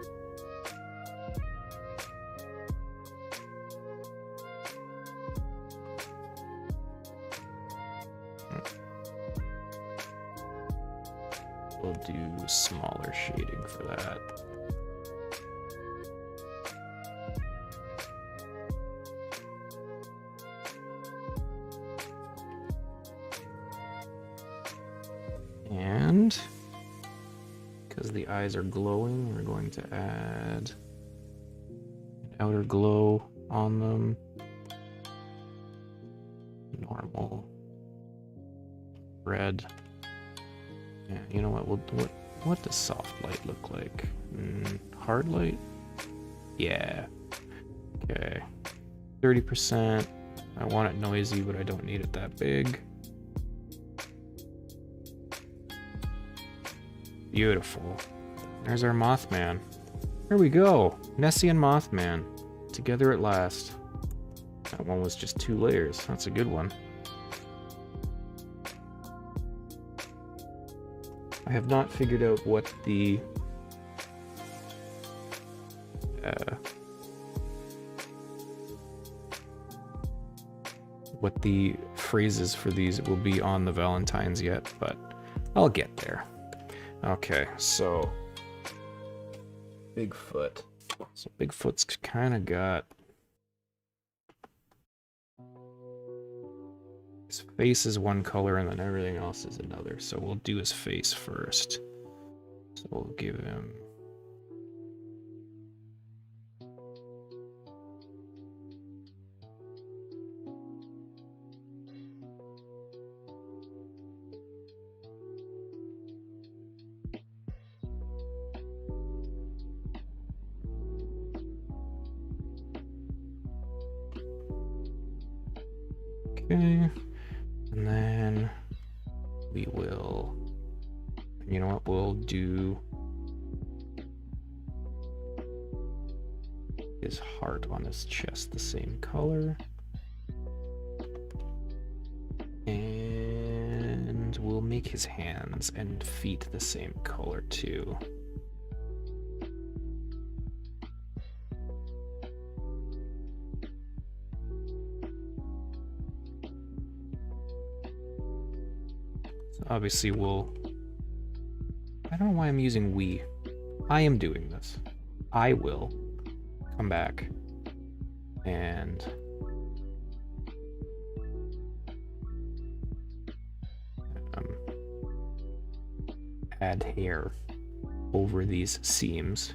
We'll do smaller shading for that. And because the eyes are glowing, we're going to add an outer glow on them. Normal red. Yeah, you know what? What does soft light look like? hard light? Yeah. Okay. 30%. I want it noisy, but I don't need it that big. Beautiful. There's our Mothman. There we go. Nessie and Mothman. Together at last. That one was just 2 layers. That's a good one. I have not figured out what the phrases for these will be on the Valentines yet, but I'll get there. Okay, so Bigfoot. So Bigfoot's kind of got his face is one color and then everything else is another. So we'll do his face first. So we'll give him okay. And then we will, you know what, we'll do his heart on his chest the same color. And we'll make his hands and feet the same color too. Obviously, I don't know why I'm using we. I am doing this. I will come back and add hair over these seams.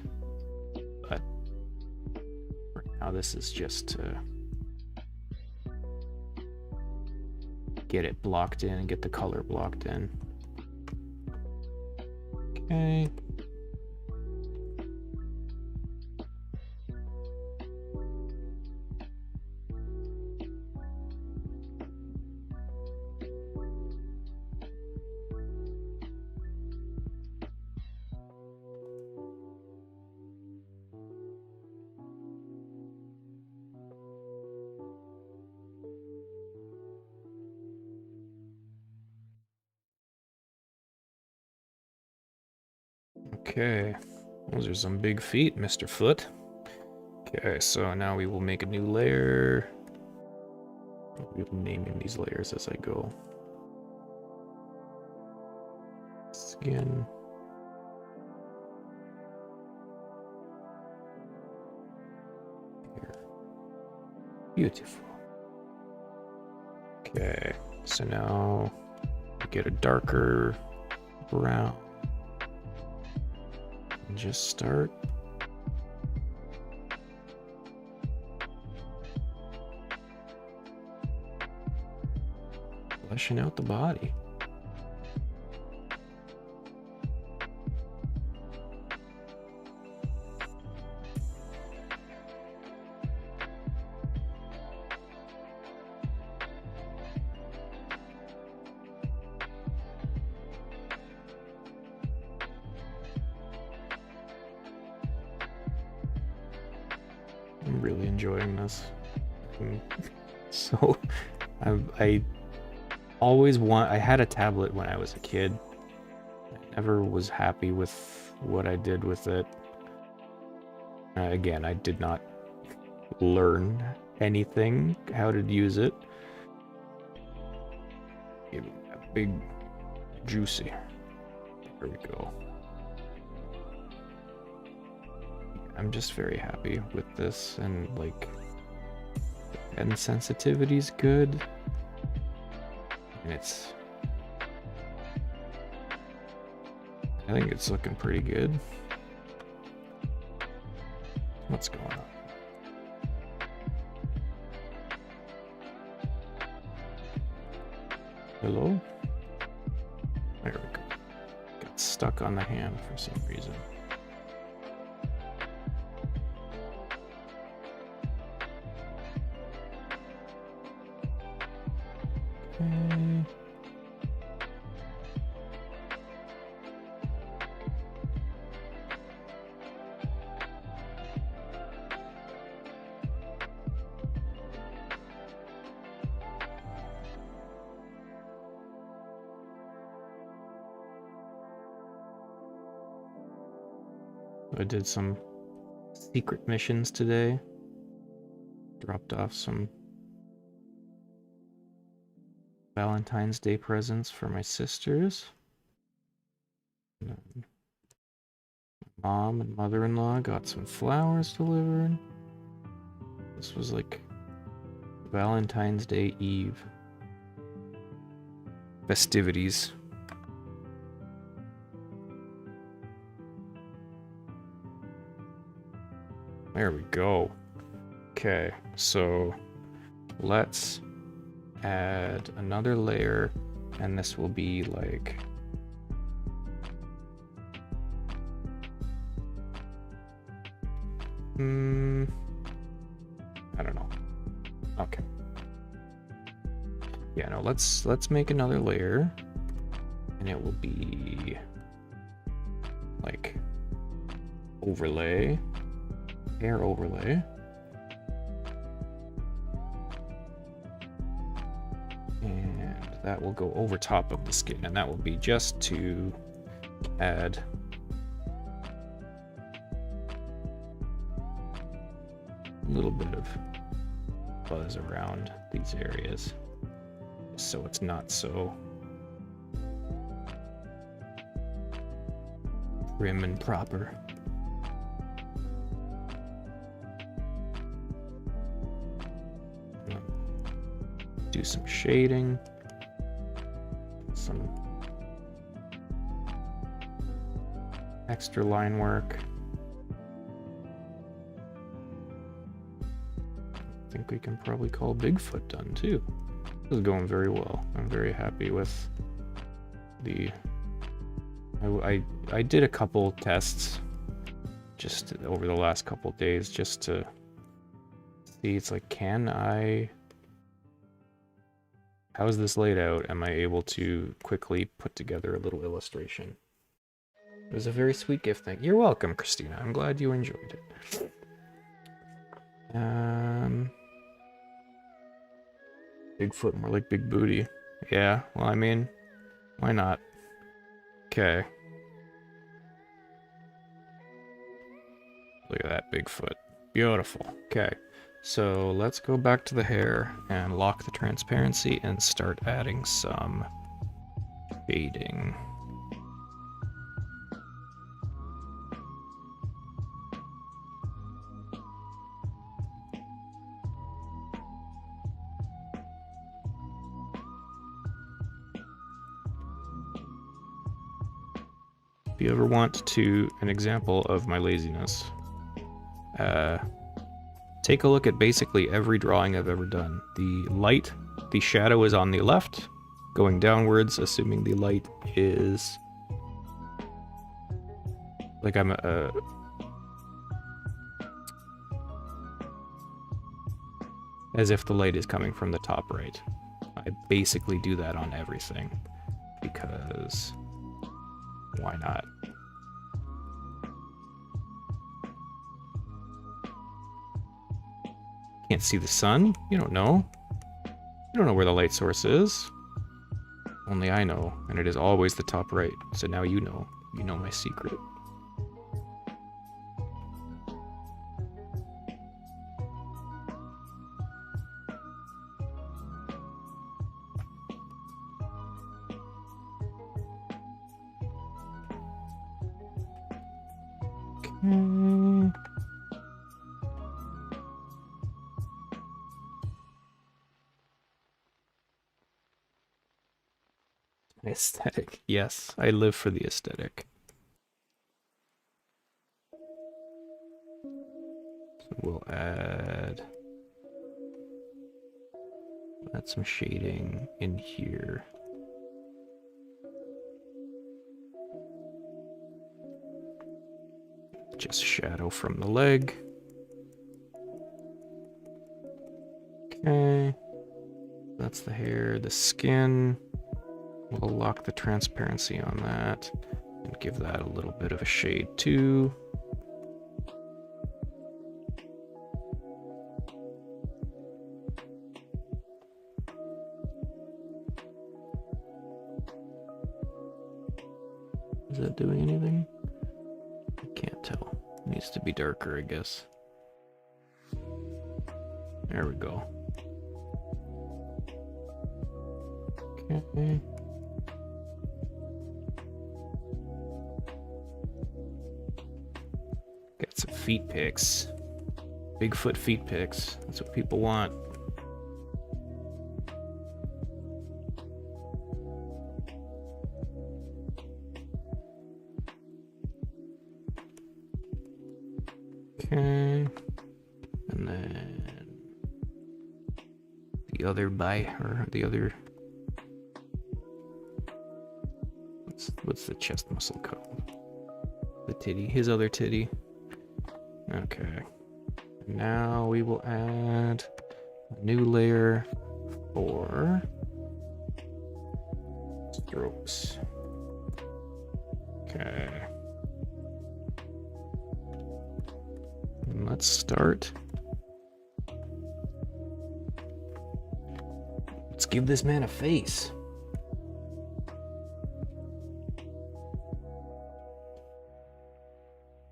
But for now, this is just to get it blocked in and get the color blocked in. Okay. Okay, those are some big feet, Mr. Foot. Okay, so now we will make a new layer. We'll be naming these layers as I go. Skin. Here. Beautiful. Okay, so now we get a darker brown. And just start fleshing out the body. I'm really enjoying this. So I always I had a tablet when I was a kid. I never was happy with what I did with it. Again, I did not learn anything how to use it. Give it a big juicy. There we go. I'm just very happy with this, and like the pen sensitivity's good. And I think it's looking pretty good. What's going on? Hello? There we go. Got stuck on the hand for some reason. Okay. I did some secret missions today. Dropped off some Valentine's Day presents for my sisters. And then mom and mother-in-law got some flowers delivered. This was like Valentine's Day Eve festivities. There we go. Okay, so let's add another layer, and this will be like I don't know. Okay. Yeah, no, let's make another layer, and it will be like overlay, hair overlay. And that will go over top of the skin, and that will be just to add a little bit of buzz around these areas, so it's not so prim and proper. Do some shading, some extra line work. I think we can probably call Bigfoot done too. This is going very well. I'm very happy with the... I did a couple tests just over the last couple days just to see, it's like, how is this laid out? Am I able to quickly put together a little illustration? It was a very sweet gift. Thank you. You're welcome, Christina. I'm glad you enjoyed it. Bigfoot, more like big booty. Yeah, well, I mean, why not? Okay. Look at that Bigfoot. Beautiful. Okay. So let's go back to the hair and lock the transparency and start adding some shading. If you ever want an example of my laziness, take a look at basically every drawing I've ever done. The shadow is on the left, going downwards, assuming the light is... like I'm as if the light is coming from the top right. I basically do that on everything, because why not? Can't see the sun? You don't know. You don't know where the light source is. Only I know, and it is always the top right. So now you know. You know my secret. Okay. Aesthetic. Yes, I live for the aesthetic. So we'll add some shading in here. Just shadow from the leg. Okay. That's the hair. The skin, we'll lock the transparency on that and give that a little bit of a shade too. Is that doing anything? I can't tell. It needs to be darker, I guess. There we go. Okay. Got some feet pics. Bigfoot feet pics. That's what people want. Okay. And then the other what's the chest muscle called? The titty, his other titty. Okay. Now we will add a new layer for strokes. Okay. And let's start. Let's give this man a face.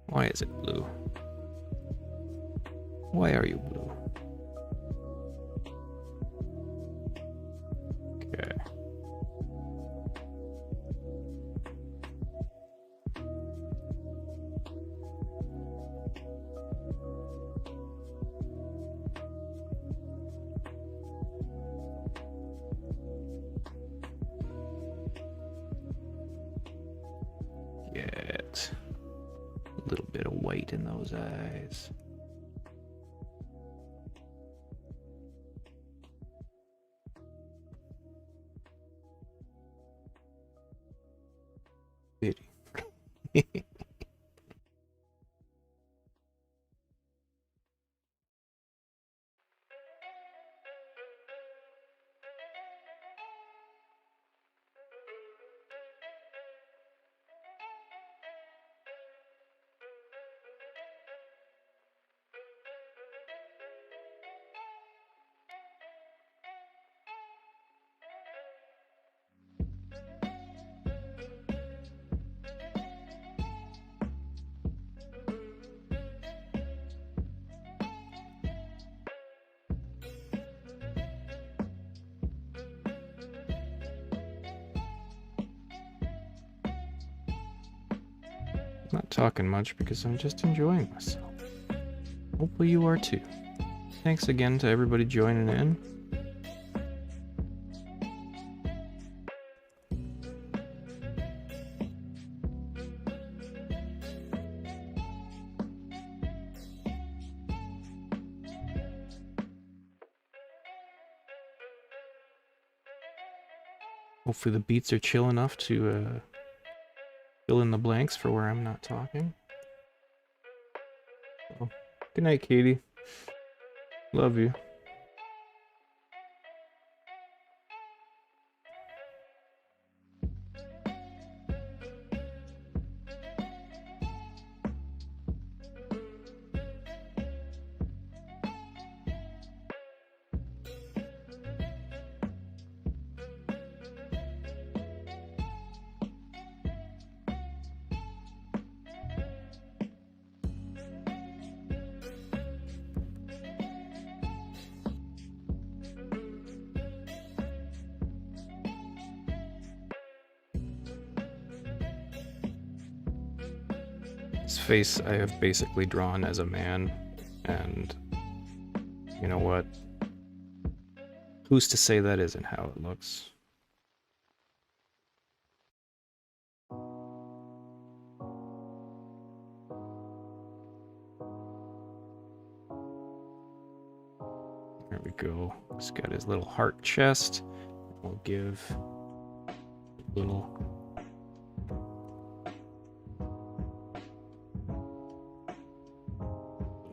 Why is it blue? Why are you blue? Okay. Get a little bit of white in those eyes. Pity. Not talking much because I'm just enjoying myself. Hopefully you are too. Thanks again to everybody joining in. Hopefully the beats are chill enough to fill in the blanks for where I'm not talking. So, good night, Katie. Love you. His face I have basically drawn as a man, and you know what? Who's to say that isn't how it looks? There we go. He's got his little heart chest. We'll give a little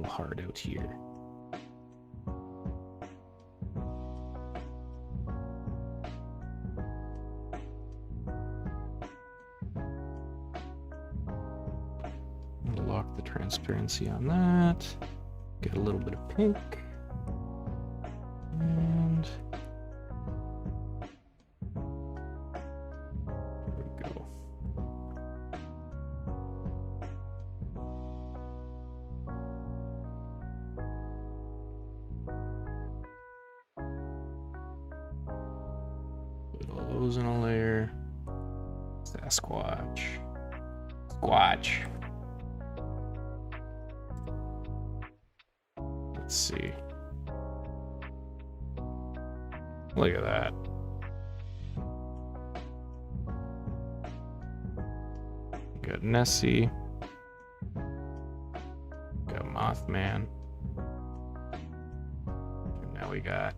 heart out here. transparency on that. Get a little bit of pink. And there we go. Put all those in a layer. Sasquatch. Squatch. Let's see. Look at that. Got Nessie. Got Mothman. And now we got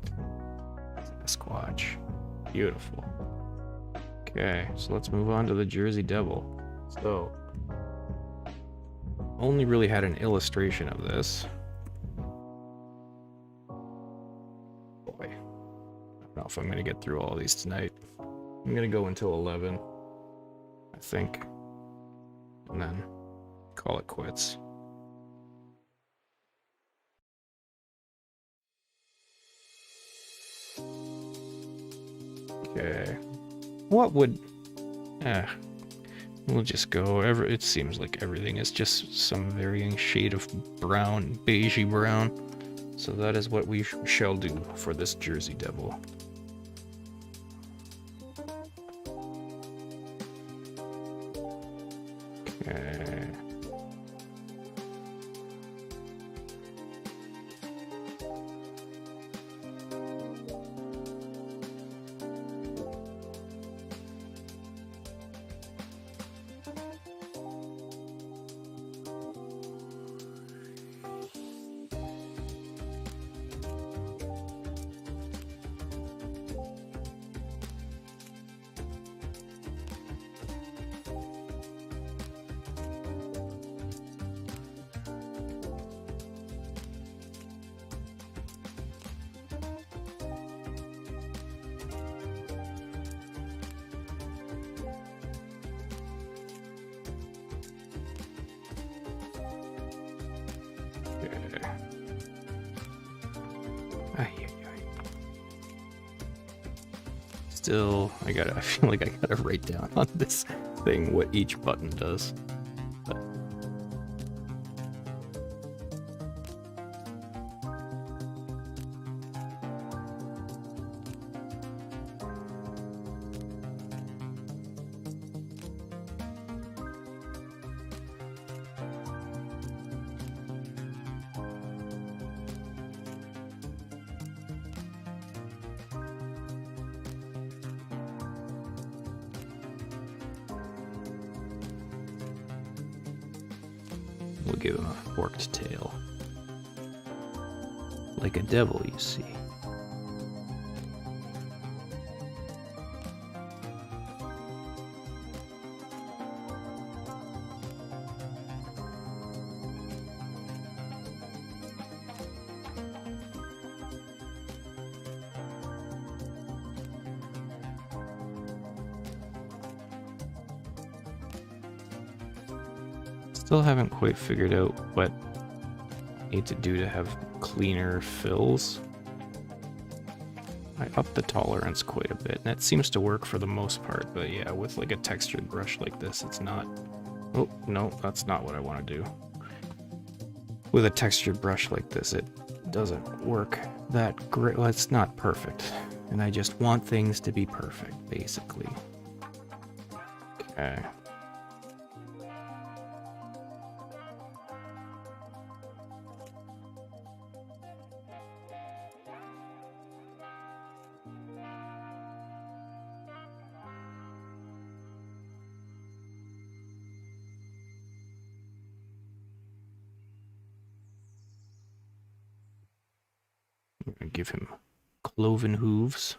Sasquatch. Beautiful. Okay, so let's move on to the Jersey Devil. So, only really had an illustration of this. Boy, I don't know if I'm gonna get through all these tonight. I'm gonna go until 11, I think, and then call it quits. Okay, what would... we'll just go. It seems like everything is just some varying shade of brown, beigey brown. So that is what we shall do for this Jersey Devil. Okay. Still, I feel like I gotta write down on this thing what each button does. But we'll give him a forked tail. Like a devil, you see. Still haven't quite figured out what I need to do to have cleaner fills. I upped the tolerance quite a bit, and it seems to work for the most part, but yeah, with like a textured brush like this, it's not... Oh, no, that's not what I want to do. With a textured brush like this, it doesn't work that great. Well, it's not perfect, and I just want things to be perfect, basically. Okay. I'm gonna give him cloven hooves.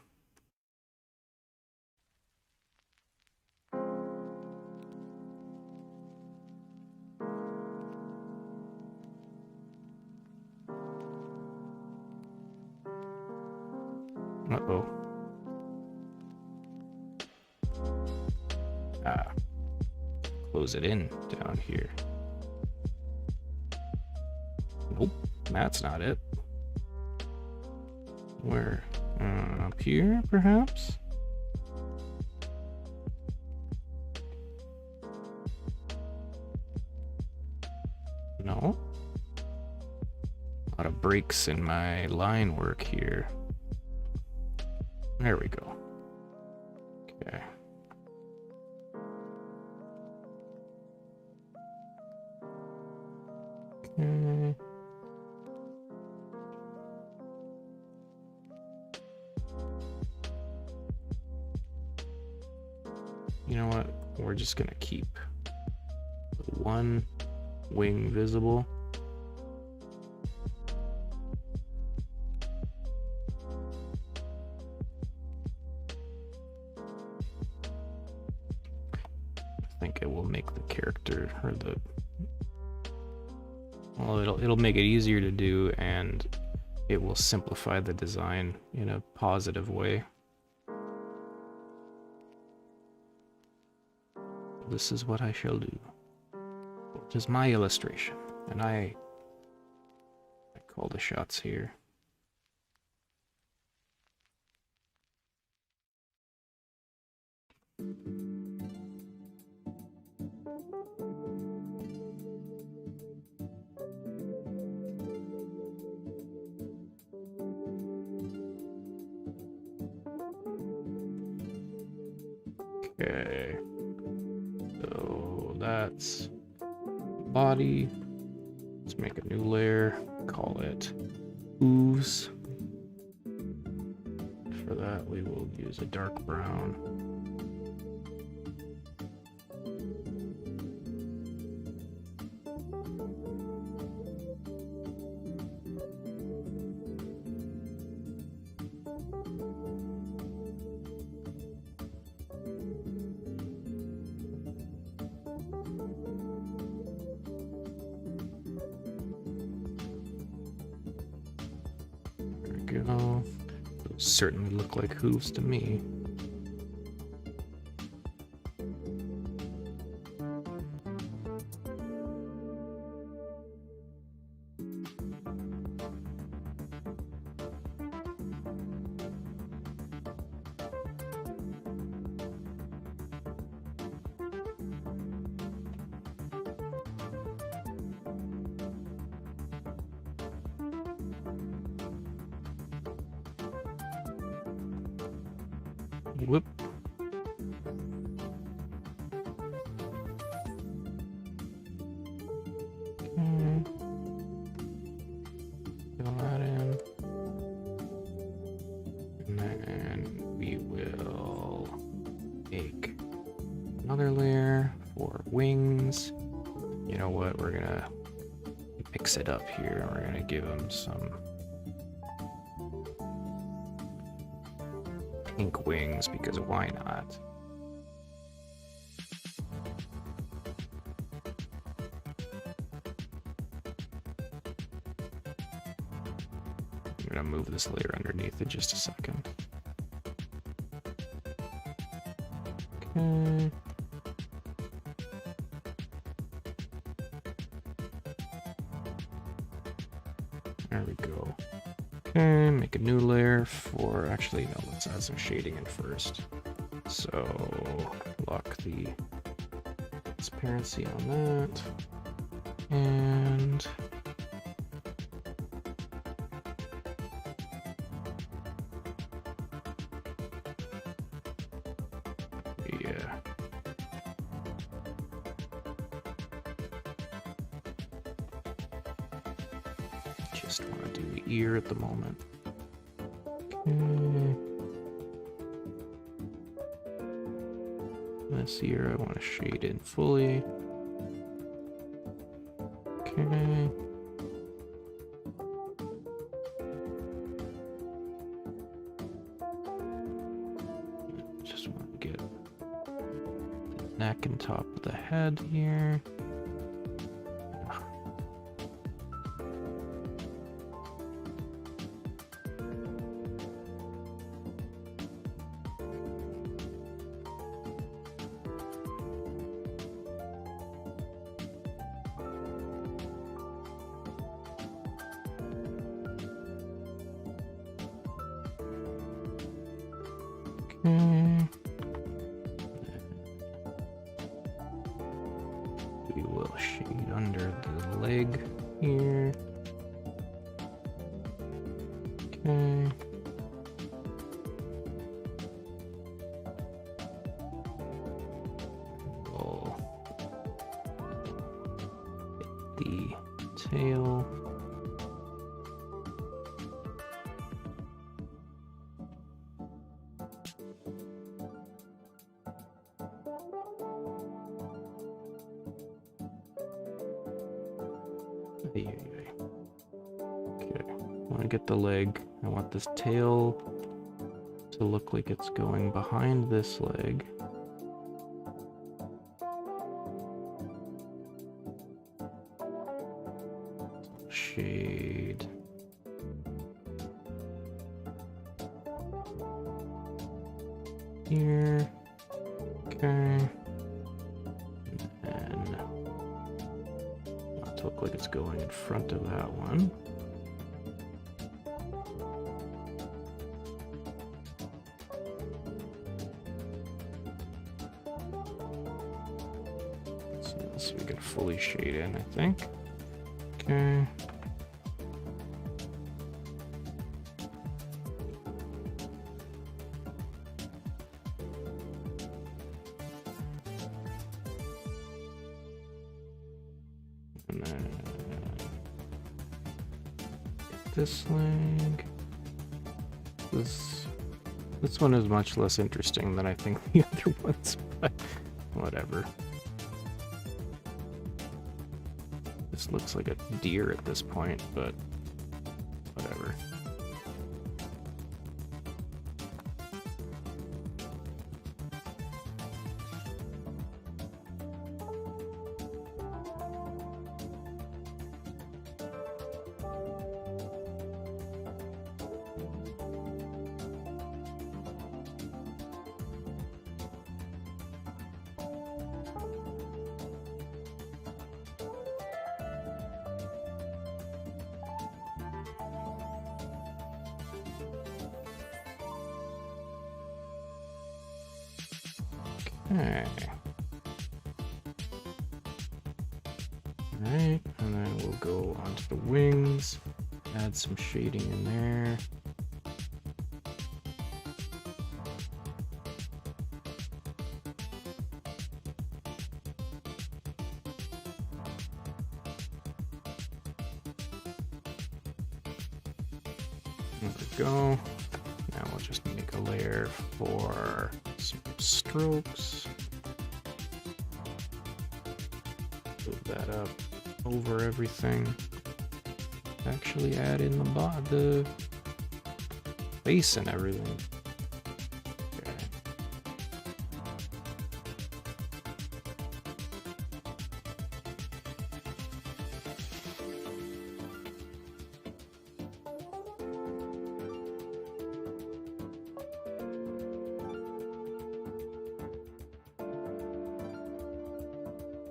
Uh-oh. Ah. Close it in down here. Nope, that's not it. Where? Up here, perhaps? No. A lot of breaks in my line work here. There we go. Okay. Okay. You know what? We're just gonna keep one wing visible. I think it will make the character or the it'll make it easier to do, and it will simplify the design in a positive way. This is what I shall do. It is my illustration, and I call the shots here. Okay, so that's body. Let's make a new layer, call it hooves. For that, we will use a dark brown. Go. Those certainly look like hooves to me. Whoop. Okay. Fill that in. And then we will make another layer for wings. You know what? We're gonna mix it up here. We're gonna give them some pink wings, because why not? I'm gonna move this layer underneath it just a second. Okay. There we go. Okay, make a new layer for, actually, no, let's add some shading in first. So, lock the transparency on that. And yeah. Just want to do the ear at the moment. Okay. This ear I want to shade in fully. Okay. Just want to get the neck and top of the head here. Okay. We will shade under the leg here. Okay. We'll hit the tail. Okay, I want to get the leg. I want this tail to look like it's going behind this leg. Shade. Here. Okay. And to look like it's going in front of that one. So we can fully shade in, I think. Okay. And then this leg. This one is much less interesting than I think the other ones, but whatever. This looks like a deer at this point, but whatever. Okay. Alright, and then we'll go onto the wings, add some shading in there. There we go. Now we'll just make a layer for some strokes. Move that up over everything. Actually add in the face and everything. Okay.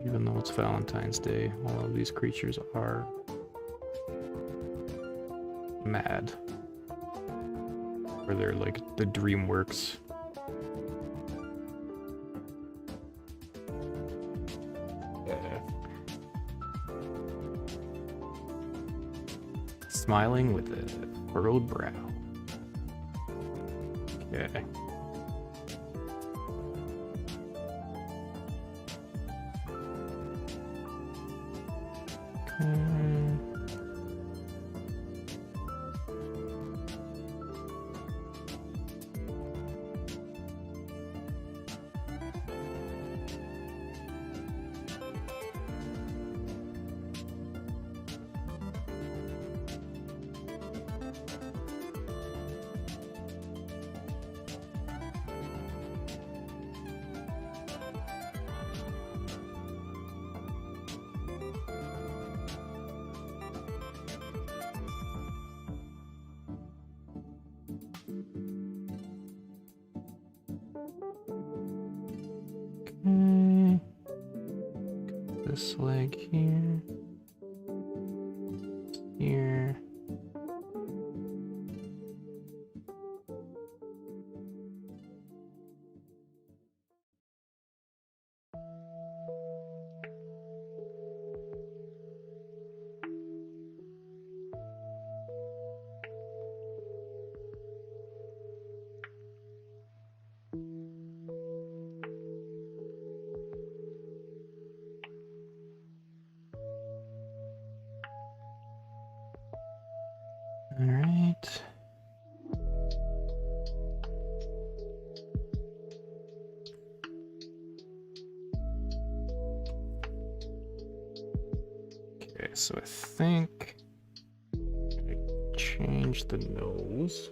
Even though it's Valentine's Day, all of these creatures are mad. Or they're like the DreamWorks. Smiling with a furrowed brow. Okay. This leg here. Here. All right. Okay, so I think I change the nose.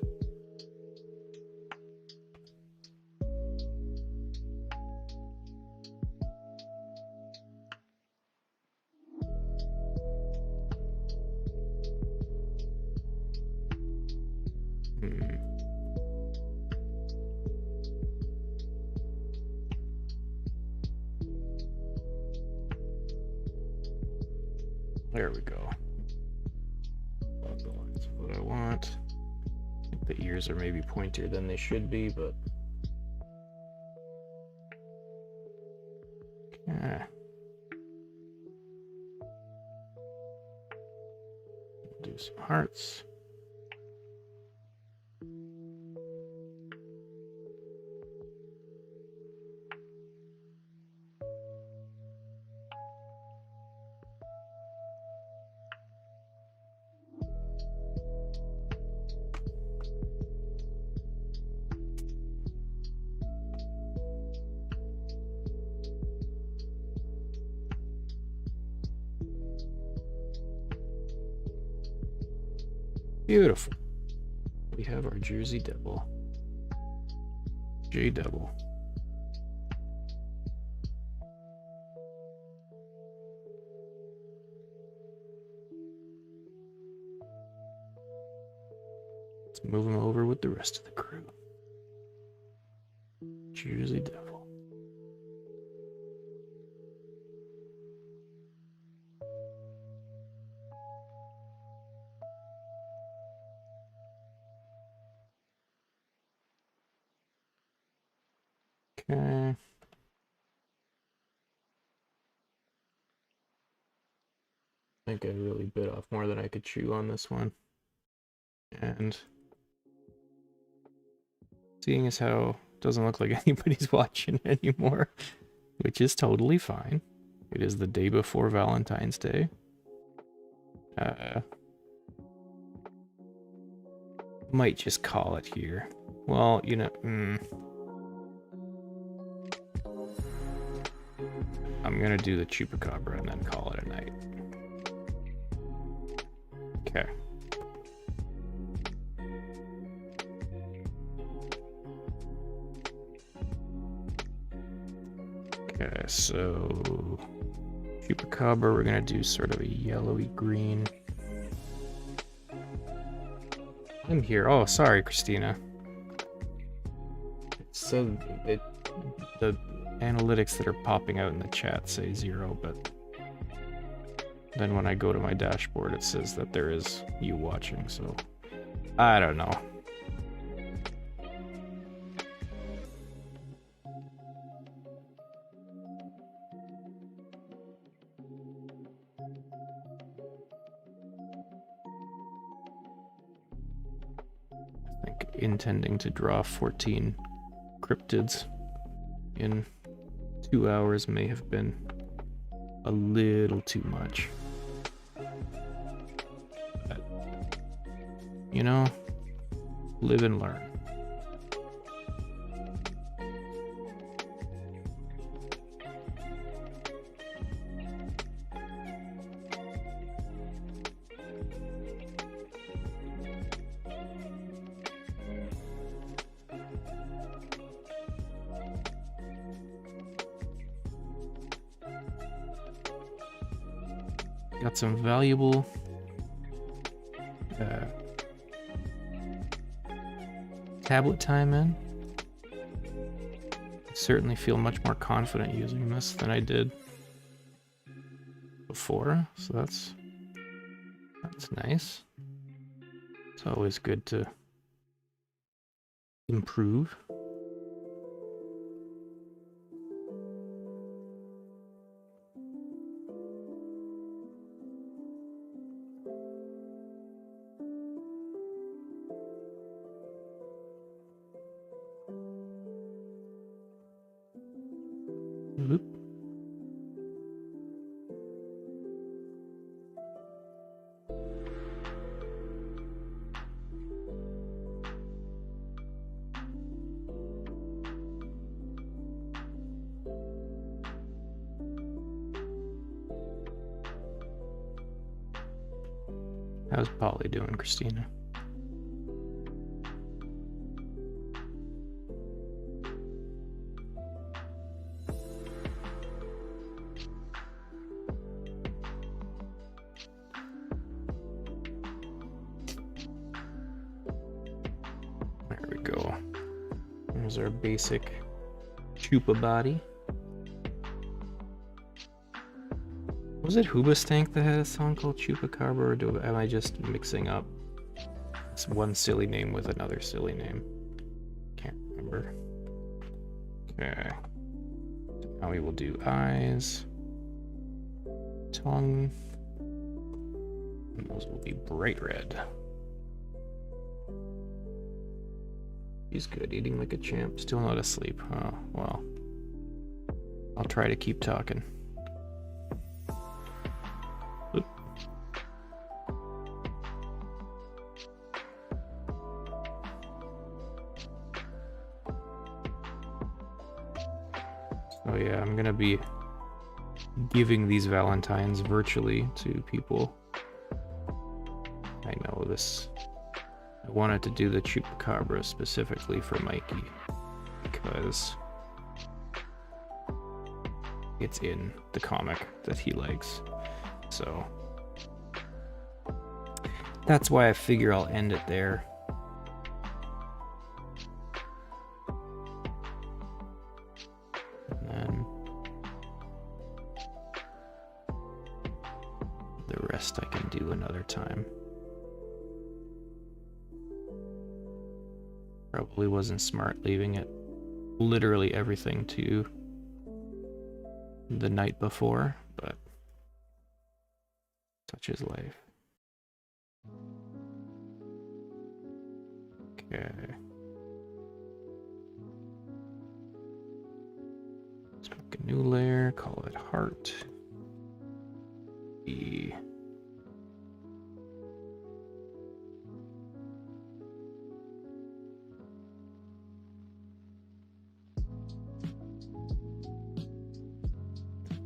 There we go. That's what I want. I think the ears are maybe pointier than they should be, but yeah. Do some hearts. Beautiful. We have our Jersey Devil. J-Devil. Let's move him over with the rest of the crew. Jersey Devil. Okay. I think I really bit off more than I could chew on this one. And seeing as how it doesn't look like anybody's watching anymore, which is totally fine. It is the day before Valentine's Day. Might just call it here. Well, you know, I'm gonna do the chupacabra and then call it a night. Okay. Okay, so chupacabra, we're gonna do sort of a yellowy green. I'm here. Oh, sorry, Christina. So the analytics that are popping out in the chat say 0, but then when I go to my dashboard, it says that there is you watching, so I don't know. I think intending to draw 14 cryptids in 2 hours may have been a little too much. But, you know, live and learn. Got some valuable tablet time in. I certainly feel much more confident using this than I did before, so that's nice. It's always good to improve. Whoop. How's Polly doing, Christina? There we go. There's our basic chupa body. Was it Hoobastank that had a song called Chupacabra, or am I just mixing up this one silly name with another silly name? Can't remember. Okay. Now we will do eyes, tongue, and those will be bright red. He's good, eating like a champ. Still not asleep. Oh, well. I'll try to keep talking. Oop. So yeah, I'm gonna be giving these Valentines virtually to people. I know this. I wanted to do the Chupacabra specifically for Mikey because it's in the comic that he likes. So that's why I figure I'll end it there. And then the rest I can do another time. Probably wasn't smart leaving it literally everything to the night before, but such is life. Okay. Let's make a new layer, call it heart. E.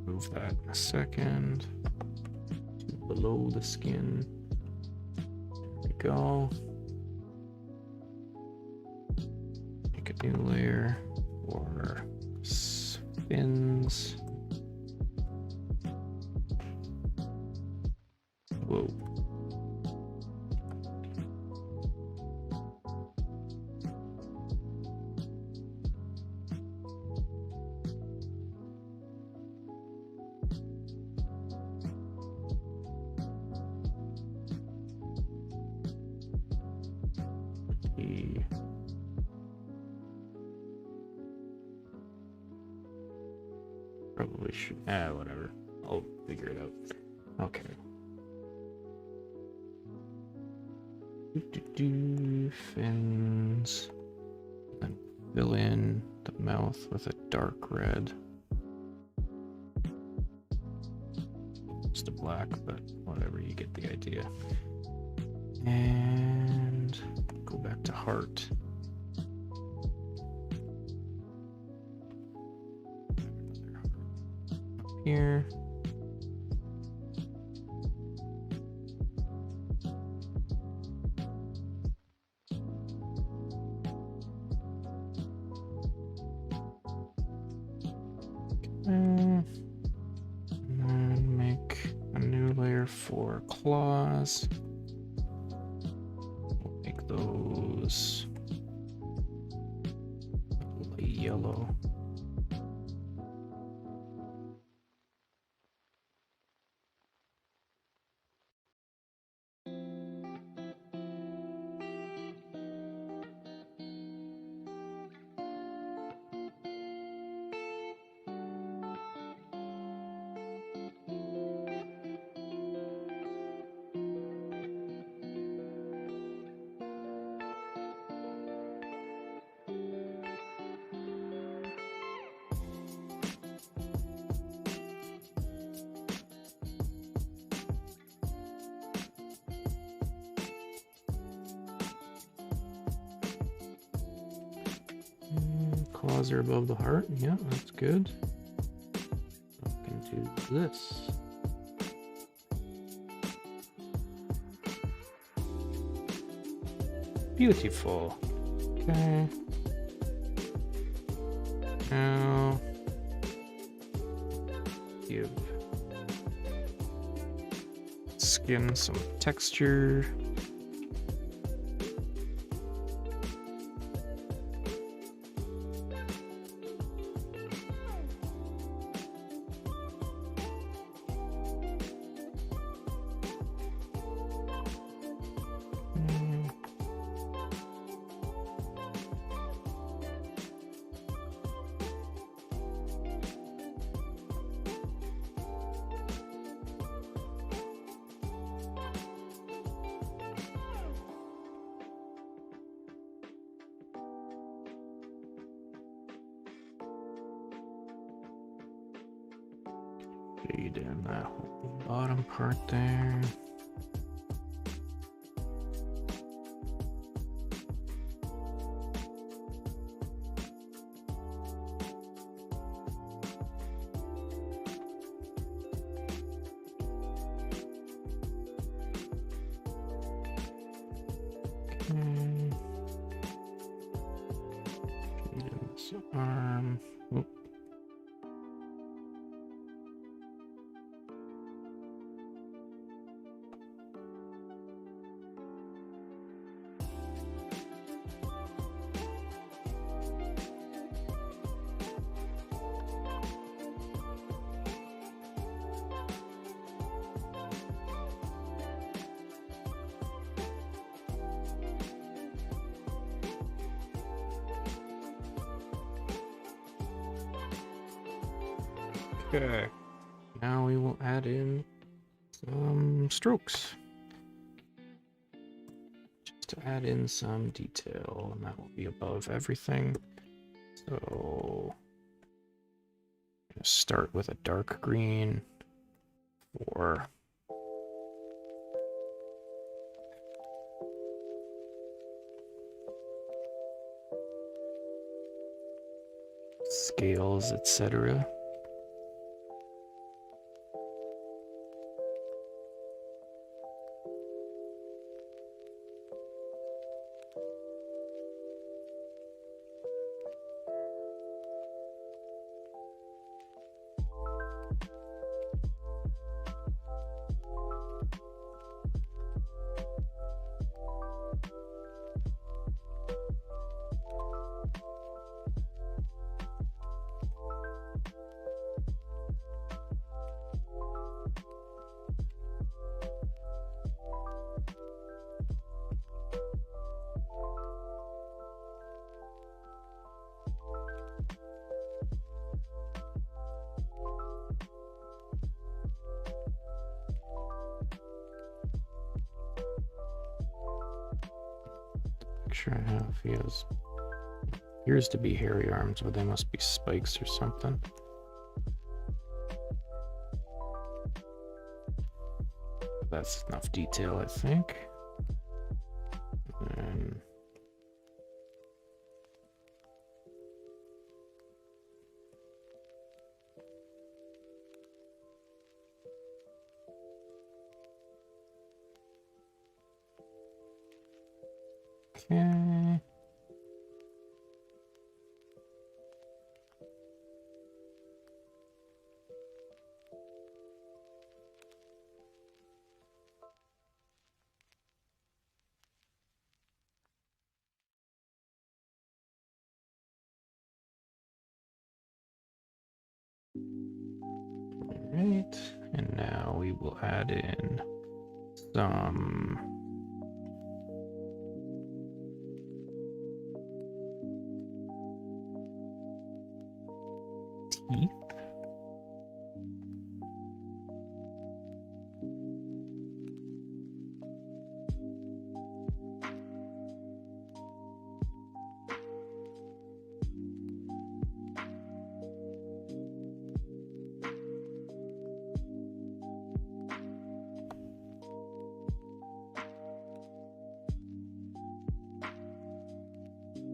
Move that in a second to below the skin. There we go. Make a new layer for fins. Whoa. Probably should. Whatever. I'll figure it out. Okay. Fins. Then fill in the mouth with a dark red. It's the black, but whatever, you get the idea. And go back to heart. Here. And then make a new layer for claws. We'll make those yellow. Claws are above the heart. Yeah, that's good. I can do this. Beautiful. Okay. Now give skin some texture. Fade in that whole bottom part there. Okay. Fade in this arm. Oop. Okay, now we will add in some strokes. Just to add in some detail, and that will be above everything. So, I'm gonna start with a dark green for scales, etc. Sure I have. He has appears to be hairy arms, but they must be spikes or something. That's enough detail, I think. And okay. Alright, and now we will add in some teeth.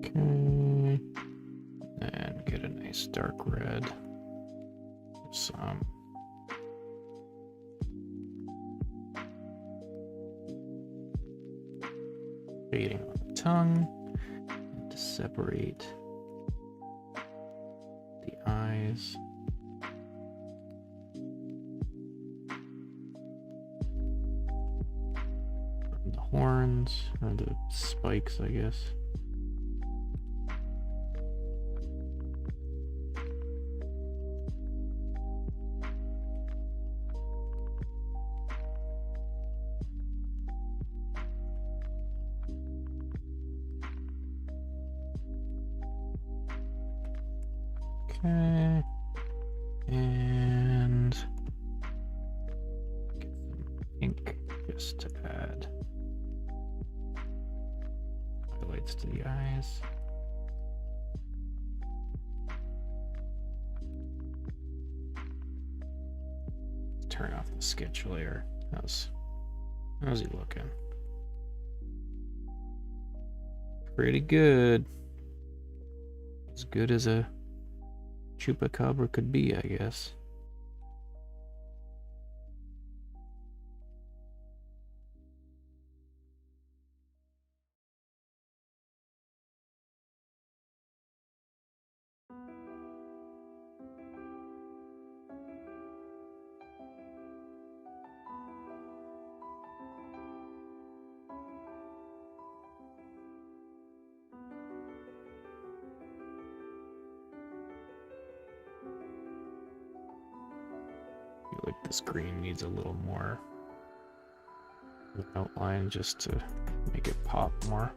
Okay, and get a nice dark red. Some Shading on the tongue to separate the eyes. From the horns, or the spikes, I guess. Okay, and get some ink just to add highlights to the eyes. Turn off the sketch layer. How's he looking? Pretty good. As good as a chupacabra could be, I guess. I feel like this green needs a little more outline just to make it pop more.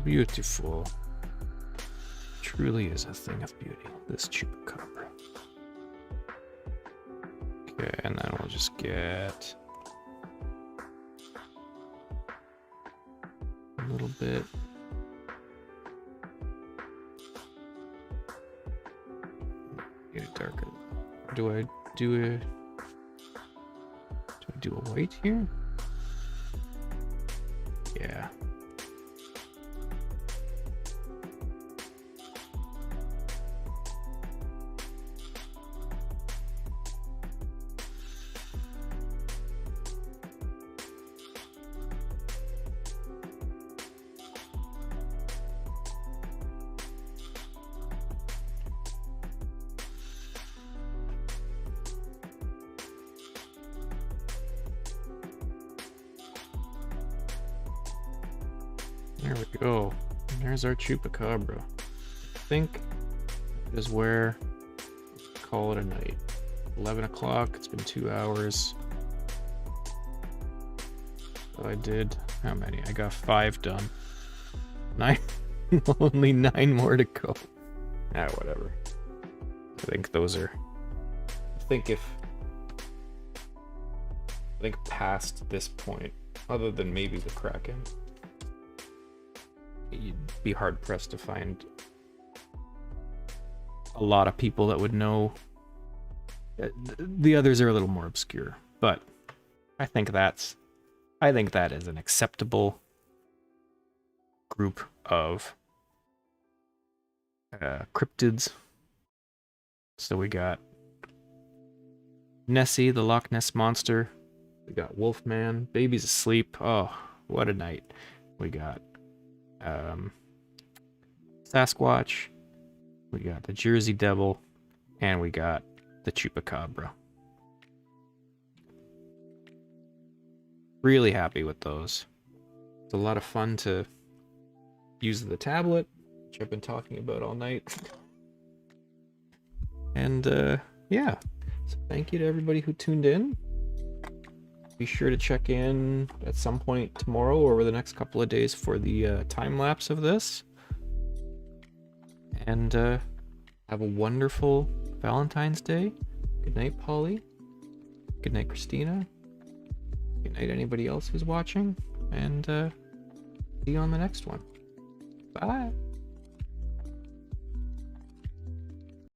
Beautiful. Truly is a thing of beauty, this chupacabra. Okay, and then we'll just get a little bit. Get it darker. Do I do a white here? Yeah. There we go. There's our chupacabra. I think that is where we call it a night. 11 o'clock. It's been 2 hours. So I did how many? I got 5 done. 9. Only 9 more to go. Ah, whatever. I think those are. I think past this point, other than maybe the Kraken, you'd be hard pressed to find a lot of people that would know. The others are a little more obscure, but I think that is an acceptable group of cryptids. So we got Nessie, the Loch Ness Monster. We got Wolfman. Baby's asleep. Oh, what a night. We got Sasquatch, we got the Jersey Devil, and we got the Chupacabra. Really happy with those. It's a lot of fun to use the tablet, which I've been talking about all night. And yeah, so thank you to everybody who tuned in. Be sure to check in at some point tomorrow or over the next couple of days for the time lapse of this. And have a wonderful Valentine's Day. Good night, Polly. Good night, Christina. Good night, anybody else who's watching. And see you on the next one. Bye.